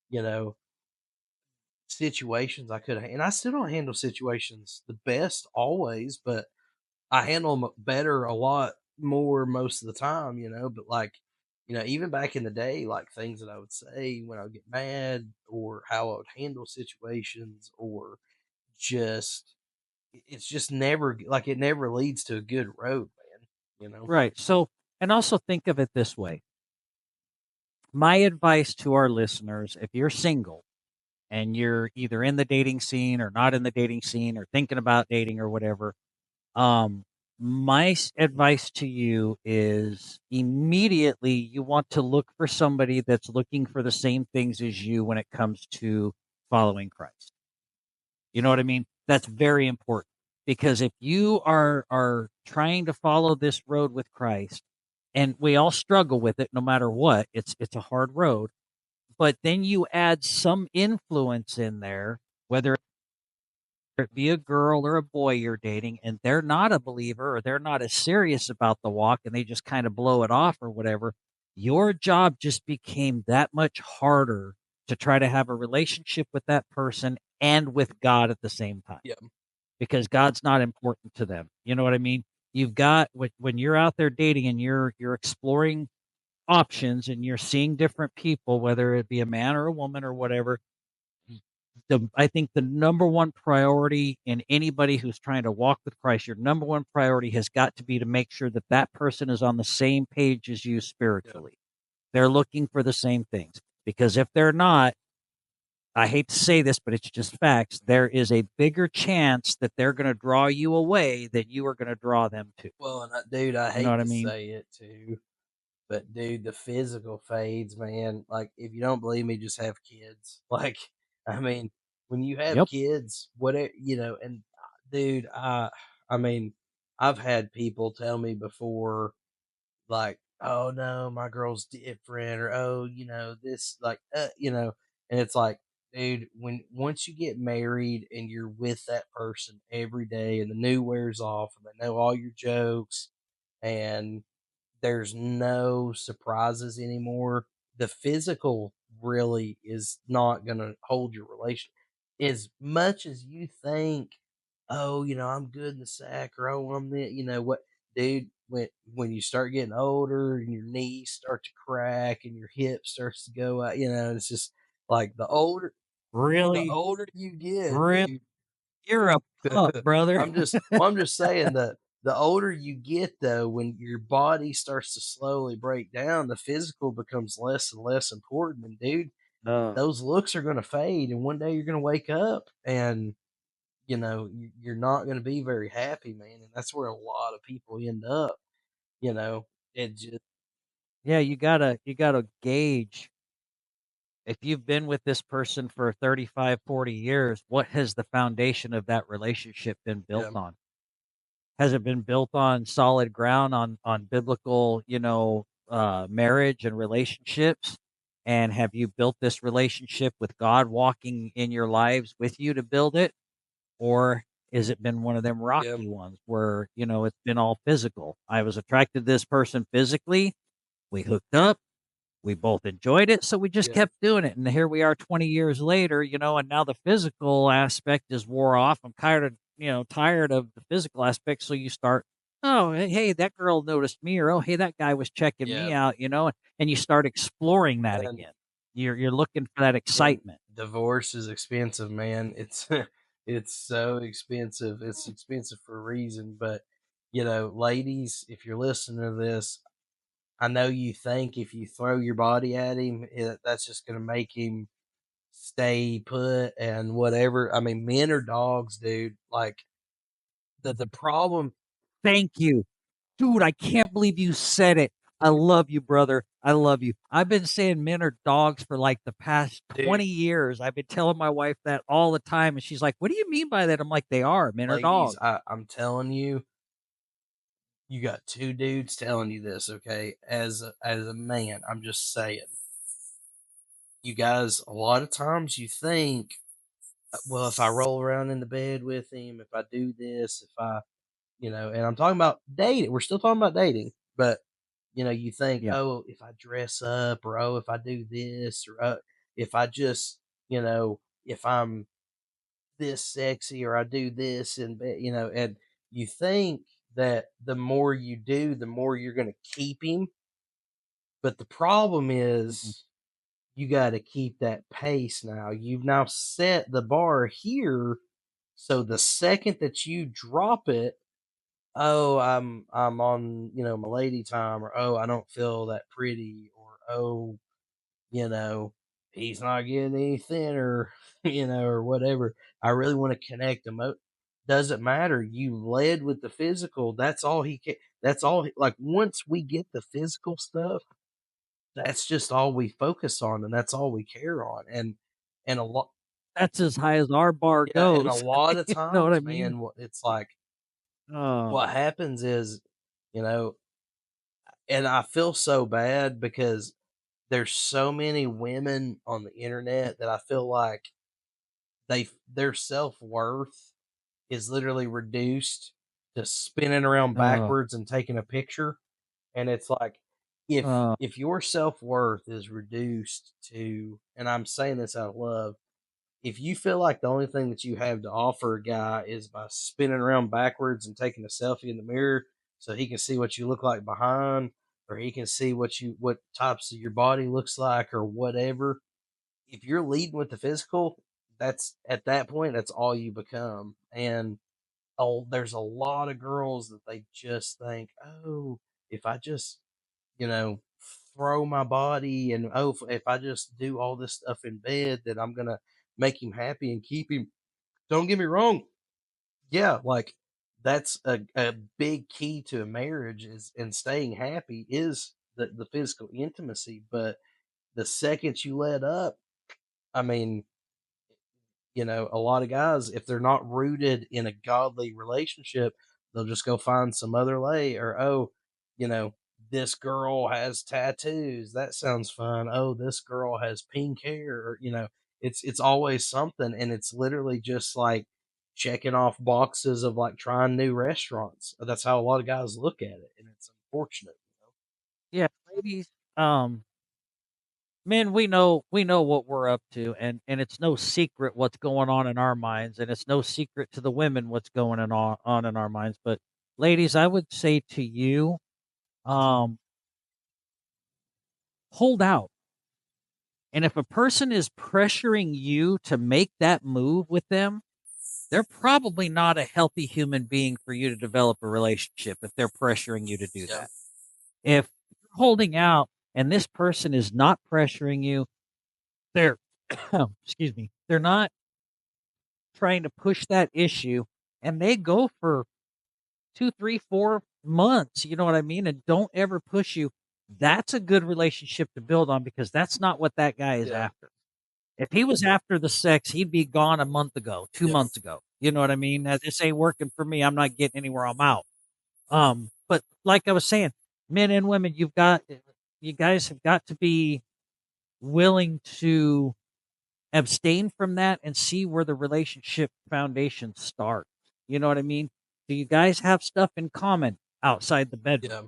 you know, situations I could have, and I still don't handle situations the best always, but I handle them better a lot more most of the time, but like, even back in the day, like things that I would say when I would get mad or how I would handle situations or just it's just never like it never leads to a good road, man. Right. So, and also think of it this way. My advice to our listeners, if you're single and you're either in the dating scene or not in the dating scene or thinking about dating or whatever, um, my advice to you is immediately you want to look for somebody that's looking for the same things as you when it comes to following Christ. You know what I mean? That's very important because if you are trying to follow this road with Christ, and we all struggle with it no matter what, it's a hard road, but then you add some influence in there, whether it be a girl or a boy you're dating, and they're not a believer or they're not as serious about the walk and they just kind of blow it off or whatever, your job just became that much harder to try to have a relationship with that person and with God at the same time Yeah. because God's not important to them. You know what I mean? You've got when you're out there dating and you're exploring options and you're seeing different people, whether it be a man or a woman or whatever, I think the number one priority in anybody who's trying to walk with Christ, your number one priority has got to be to make sure that that person is on the same page as you Yeah. spiritually. They're looking for the same things because if they're not, I hate to say this, but it's just facts. There is a bigger chance that they're going to draw you away than you are going to draw them to. Well, and dude, I You know hate what I to mean? say it too, but dude, the physical fades, man. Like, if you don't believe me, just have kids. Like, I mean, when you have Yep. kids, and dude, I mean, I've had people tell me before, like, oh no, my girl's different, or oh, this, like, and it's like, dude, when once you get married and you're with that person every day, and the new wears off, and they know all your jokes, and there's no surprises anymore. The physical really is not gonna hold your relation. As much as you think, "Oh, I'm good in the sack," or, "Oh, I'm the," what, dude, when you start getting older and your knees start to crack and your hip starts to go out, it's just like the Really, older you get, really, dude. you're a pup, brother. I'm just saying that the older you get, though, when your body starts to slowly break down, the physical becomes less and less important. And dude, uh, those looks are going to fade, and one day you're going to wake up, and you're not going to be very happy, man. And that's where a lot of people end up. You know, it just yeah, you gotta gauge if you've been with this person for 35, 40 years, what has the foundation of that relationship been built yeah, on? Has it been built on solid ground on biblical, marriage and relationships? And have you built this relationship with God walking in your lives with you to build it? Or has it been one of them yeah, rocky ones where, it's been all physical? I was attracted to this person physically. We hooked up, we both enjoyed it, so we just yeah, kept doing it. And here we are 20 years later, and now the physical aspect is wore off. I'm tired of the physical aspect. So you start, oh, hey, that girl noticed me, or oh, hey, that guy was checking yeah. me out, and you start exploring that And again. You're looking for that and excitement. divorce is expensive, man. It's it's so expensive. It's expensive for a reason. But ladies, if you're listening to this, I know you think if you throw your body at him, that's just going to make him stay put and whatever. I mean, men are dogs, dude. Like the problem. Thank you. Dude, I can't believe you said it. I love you, brother. I love you. I've been saying men are dogs for like the past Dude, 20 years. I've been telling my wife that all the time. And she's like, what do you mean by that? I'm like, they are. Men are ladies, dogs. I'm telling you, you got two dudes telling you this, okay? As a man, I'm just saying. You guys, a lot of times you think, well, if I roll around in the bed with him, if I do this, if I, and I'm talking about dating. We're still talking about dating, but you think, Yeah. oh, if I dress up, or oh, if I do this, or if I just, if I'm this sexy, or I do this, and you think that the more you do, the more you're going to keep him. But the problem Mhm. is, you got to keep that pace now. You've now set the bar here. So the second that you drop it, oh, I'm on, my lady time, or oh, I don't feel that pretty, or oh, you know, he's not getting any thinner, or whatever. I really want to connect him. Doesn't matter. You led with the physical. That's all he can. That's all. Like, once we get the physical stuff, that's just all we focus on, and that's all we care on. And a lot, That's as high as our bar yeah, and a goes. lot of You know what I times, mean? man, it's like Oh, what happens is, you know, and I feel so bad because there's so many women on the internet that I feel like their self-worth is literally reduced to spinning around oh, backwards and taking a picture. And it's like, oh, if your self-worth is reduced to, and I'm saying this out of love, if you feel like the only thing that you have to offer a guy is by spinning around backwards and taking a selfie in the mirror so he can see what you look like behind, or he can see what types of your body looks like, or whatever, if you're leading with the physical, that's at that point, that's all you become. And oh, there's a lot of girls that they just think, oh, if I just, you know, throw my body, and oh, if I just do all this stuff in bed, that I'm gonna make him happy and keep him. Don't get me wrong, yeah, like that's a big key to a marriage, is and staying happy, is the physical intimacy. But the second you let up, I mean, a lot of guys, if they're not rooted in a godly relationship, they'll just go find some other lay, or oh, you know, this girl has tattoos. That sounds fun. Oh, this girl has pink hair, or it's always something, and it's literally just like checking off boxes of like trying new restaurants. That's how a lot of guys look at it, and it's unfortunate. yeah, ladies. Um, Men, we know what we're up to, and it's no secret what's going on in our minds, and it's no secret to the women what's going on in our minds. But ladies, I would say to you, um, hold out. And if a person is pressuring you to make that move with them, they're probably not a healthy human being for you to develop a relationship if they're pressuring you to do Yeah, that. If you're holding out and this person is not pressuring you, they're excuse me, they're not trying to push that issue, and they go for 2, 3, 4 months, you know what I mean, and don't ever push you, that's a good relationship to build on, because that's not what that guy is yeah, after. If he was after the sex, he'd be gone a month ago, 2 yep, months ago. You know what I mean? This ain't working for me. I'm not getting anywhere. I'm out. But like I was saying, men and women, you guys have got to be willing to abstain from that and see where the relationship foundation starts. You know what I mean? Do you guys have stuff in common outside the bedroom? yeah,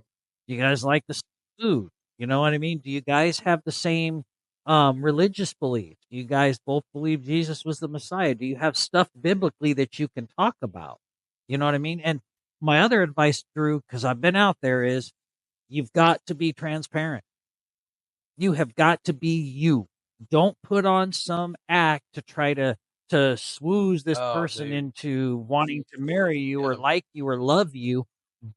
Do you guys like the same food? You know what I mean? Do you guys have the same religious beliefs? Do you guys both believe Jesus was the Messiah? Do you have stuff biblically that you can talk about? You know what I mean? And my other advice, Drew, because I've been out there, is you've got to be transparent. You have got to be you. Don't put on some act to try to swooze this Oh, person dude. into wanting to marry you or Yeah. like you or love you.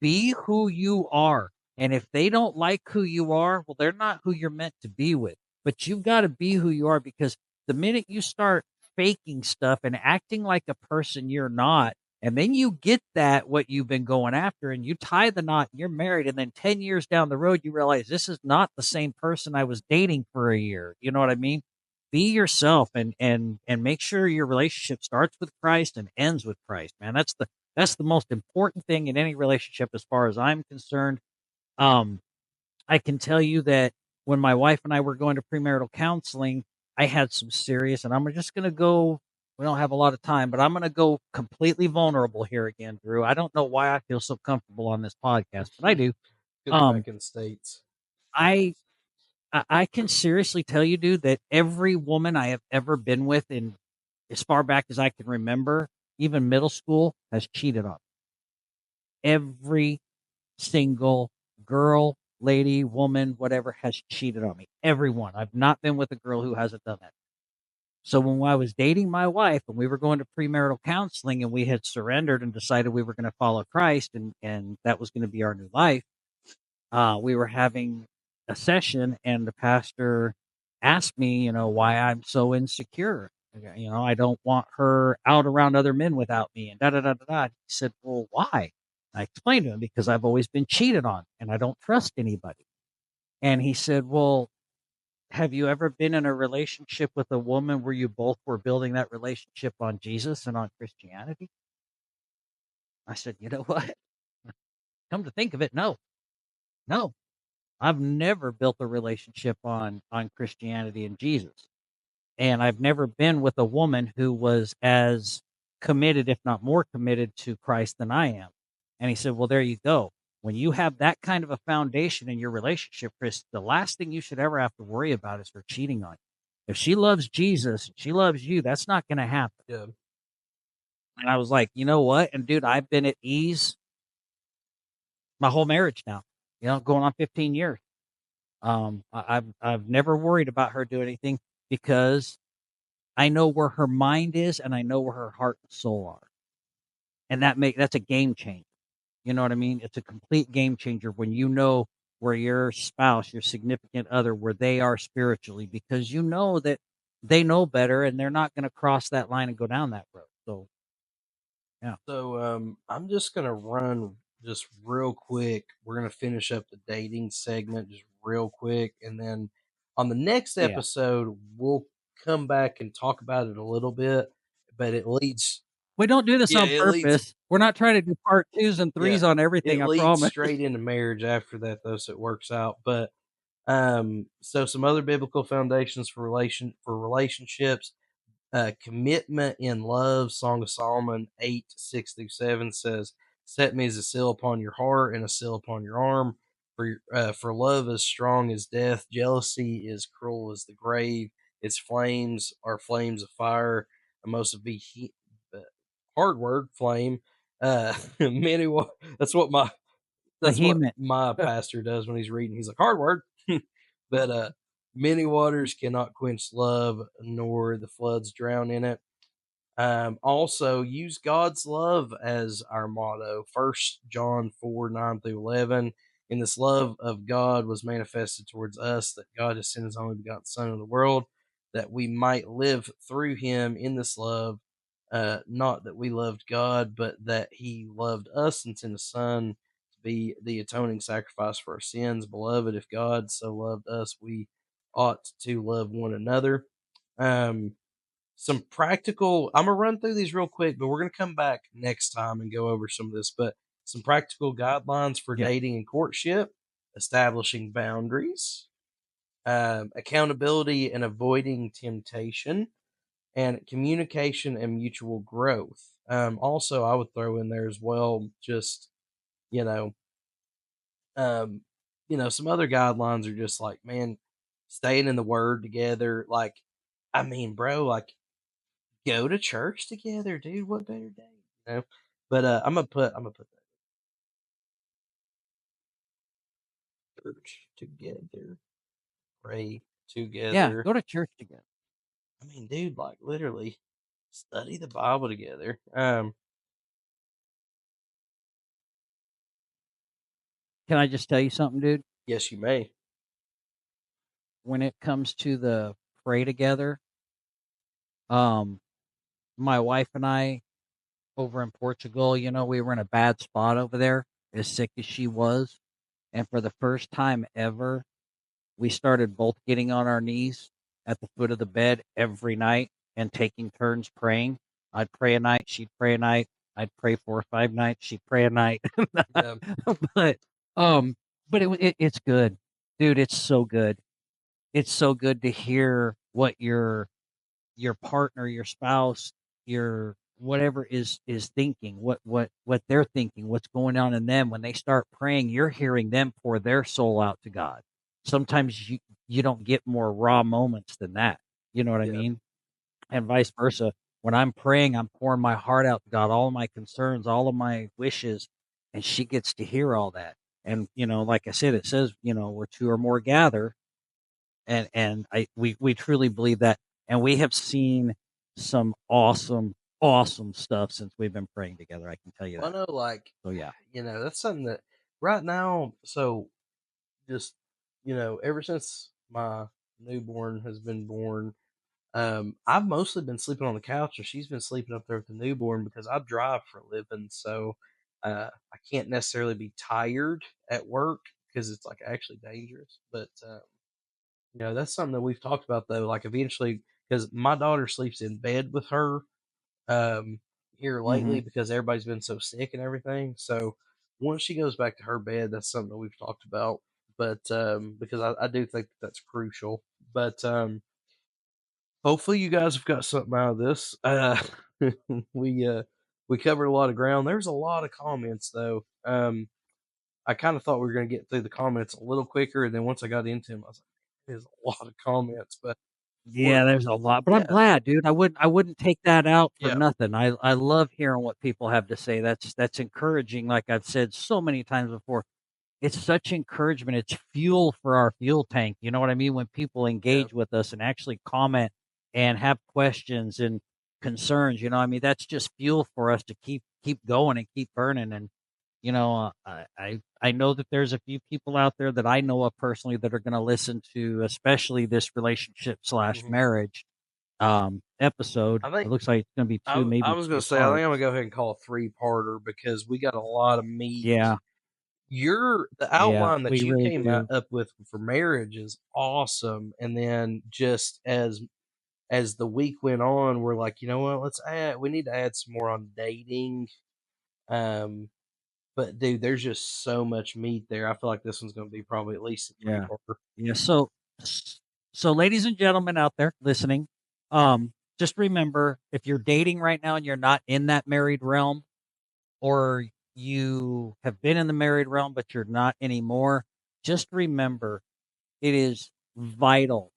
Be who you are. And if they don't like who you are, well, they're not who you're meant to be with. But you've got to be who you are, because the minute you start faking stuff and acting like a person you're not, and then you get that what you've been going after, and you tie the knot, and you're married, and then 10 years down the road you realize this is not the same person I was dating for a year. You know what I mean? Be yourself, and make sure your relationship starts with Christ and ends with Christ, man. That's the most important thing in any relationship as far as I'm concerned. Um I can tell you that when my wife and I were going to premarital counseling, I had some serious, and I'm just going to go. We don't have a lot of time, but I'm going to go completely vulnerable here again, Drew. I don't know why I feel so comfortable on this podcast, but I do. Good Um, back in the States. I I can seriously tell you, dude, that every woman I have ever been with, in as far back as I can remember, even middle school, has cheated on me. Every single girl, lady, woman, whatever, has cheated on me. Everyone. I've not been with a girl who hasn't done that. So when I was dating my wife and we were going to premarital counseling and we had surrendered and decided we were going to follow Christ, and that was going to be our new life, we were having a session and the pastor asked me, why I'm so insecure. I don't want her out around other men without me, and da da da da da. He said, "Well, why?" I explained to him, because I've always been cheated on and I don't trust anybody. And he said, "Well, have you ever been in a relationship with a woman where you both were building that relationship on Jesus and on Christianity?" I said, "You know what? Come to think of it, no, no. I've never built a relationship on Christianity and Jesus. And I've never been with a woman who was as committed, if not more committed, to Christ than I am." And he said, "Well, there you go. When you have that kind of a foundation in your relationship, Chris, the last thing you should ever have to worry about is her cheating on you. If she loves Jesus, she loves you, that's not going to happen." Yeah. And I was like, you know what? And dude, I've been at ease my whole marriage now, going on 15 years. I've never worried about her doing anything, because I know where her mind is and I know where her heart and soul are. And that's a game changer. You know what I mean? It's a complete game changer when you know where your spouse, your significant other, where they are spiritually, because you know that they know better and they're not going to cross that line and go down that road. So, yeah. So I'm just gonna run just real quick. We're gonna finish up the dating segment just real quick, and then on the next Yeah. episode we'll come back and talk about it a little bit. But it leads, We don't do this yeah, on it leads, purpose. We're not trying to do part twos and yeah, threes on everything, it I leads promise. straight into marriage after that, though, so it works out. But so some other biblical foundations for relationships. Commitment in love. Song of Solomon 8:6-7 says, "Set me as a seal upon your heart and a seal upon your arm. For love is strong as death. Jealousy is cruel as the grave. Its flames are flames of fire. A most of be hard word flame. Many. That's what Behemoth. my pastor does when he's reading. He's like, hard word. But many waters cannot quench love, nor the floods drown in it. Also, use God's love as our motto. 1 John 4:9-11. In this love of God was manifested towards us, that God has sent his only begotten Son into the world, that we might live through him in this love. Not that we loved God, but that he loved us and sent his Son to be the atoning sacrifice for our sins. Beloved, if God so loved us, we ought to love one another. Um, some practical, I'm gonna run through these real quick, but we're gonna come back next time and go over some of this. But some practical guidelines for Yeah. dating and courtship: establishing boundaries, accountability and avoiding temptation, and communication and mutual growth. Also, I would throw in there as well, just you know, um, some other guidelines are just like, man, staying in the Word together. Like, I mean, bro, like, go to church together, dude. What better day, you know? But I'm gonna put that church together, pray Yeah, together. go to church together. I mean, dude, like literally study the Bible together. Can I just tell you something, dude? Yes, you may. When it comes to the pray together, um, my wife and I over in Portugal, we were in a bad spot over there, as sick as she was. And for the first time ever, we started both getting on our knees at the foot of the bed every night and taking turns praying. I'd pray a night, she'd pray a night. I'd pray 4 or 5 nights, she'd pray a night. Yeah, but um, but it's good, dude. It's so good. It's so good to hear what your partner, your spouse, your whatever is thinking, what they're thinking, what's going on in them when they start praying. You're hearing them pour their soul out to God. Sometimes you don't get more raw moments than that. You know what I yeah. mean? And vice versa. When I'm praying, I'm pouring my heart out to God, all of my concerns, all of my wishes, and she gets to hear all that. And like I said, it says, where two or more gather, and we truly believe that, and we have seen some awesome stuff since we've been praying together. I can tell you Well, I that. know, like, So yeah, that's something that right now. So just ever since my newborn has been born, I've mostly been sleeping on the couch, and she's been sleeping up there with the newborn because I drive for a living. So I can't necessarily be tired at work because it's like actually dangerous. But that's something that we've talked about though. Like eventually, because my daughter sleeps in bed with her um, here hmm lately because everybody's been so sick and everything. So once she goes back to her bed, that's something that we've talked about. But because I do think that's crucial. But hopefully you guys have got something out of this. We uh, we covered a lot of ground. There's a lot of comments though. I kind of thought we were going to get through the comments a little quicker, and then once I got into them, I was like, "There's a lot of comments." But we're yeah, there's a lot, but I'm yeah, glad, dude. I wouldn't take that out for yeah, nothing. I love hearing what people have to say. That's encouraging. Like I've said so many times before, it's such encouragement. It's fuel for our fuel tank. You know what I mean? When people yeah, engage with us and actually comment and have questions and concerns, I mean, that's just fuel for us to keep going and keep burning. And I know that there's a few people out there that I know of personally that are going to listen to, especially this relationship slash hmm marriage episode. I It think looks like it's going to be two, I maybe was going three to say I think I'm gonna parts. go ahead and call a three-parter because we got a lot of meat. Yeah, The yeah, outline that we you really came do. up with for marriage is awesome, and then just as the week went on, we're like, you know what? We need to add some more on dating. Um, but dude, there's just so much meat there. I feel like this one's going to be probably at least a three Yeah. parter. Yeah. So ladies and gentlemen out there listening, just remember, if you're dating right now and you're not in that married realm, or you have been in the married realm but you're not anymore, just remember, it is vital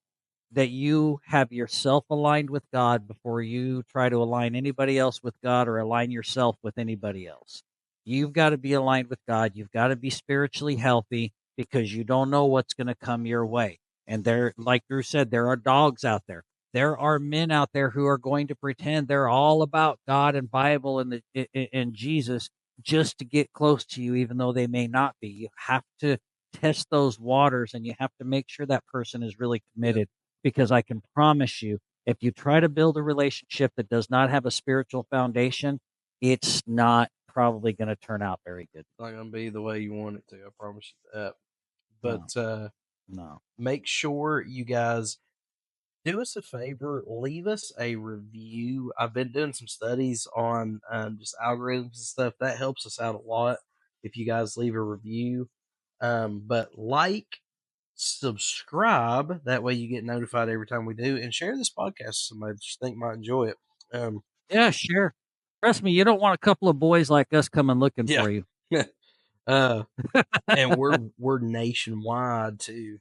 that you have yourself aligned with God before you try to align anybody else with God or align yourself with anybody else. You've got to be aligned with God. You've got to be spiritually healthy because you don't know what's going to come your way. And there, like Drew said, there are dogs out there. There are men out there who are going to pretend they're all about God and Bible and Jesus just to get close to you, even though they may not be. You have to test those waters, and you have to make sure that person is really Yep. committed, because I can promise you, if you try to build a relationship that does not have a spiritual foundation, it's not probably going to turn out very good. It's not going to be the way you want it to. I promise you that. No, But no. make sure you guys do us a favor, leave us a review. I've been doing some studies on just algorithms and stuff. That helps us out a lot if you guys leave a review. But like, subscribe. That way you get notified every time we do, and share this podcast with somebody that you think might enjoy it. Um, Yeah, sure. Trust me, you don't want a couple of boys like us coming looking yeah. for you. uh, and we're nationwide too.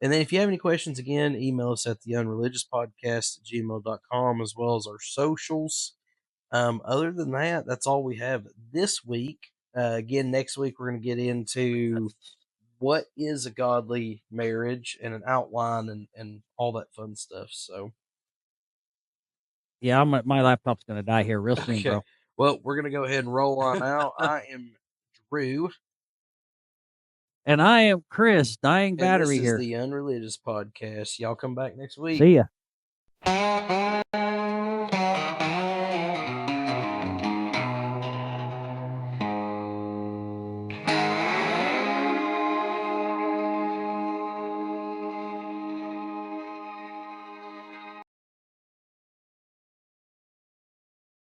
And then if you have any questions, again, email us at the unreligiouspodcast at gmail.com, as well as our socials. Other than that, that's all we have this week. Again, next week we're going to get into what is a godly marriage and an outline and all that fun stuff. So, Yeah, my laptop's gonna die here real soon, okay. bro. Well, we're going to go ahead and roll on out. I am Drew, And I am Chris, dying and this battery is here. the Unreligious Podcast. Y'all come back next week. See ya.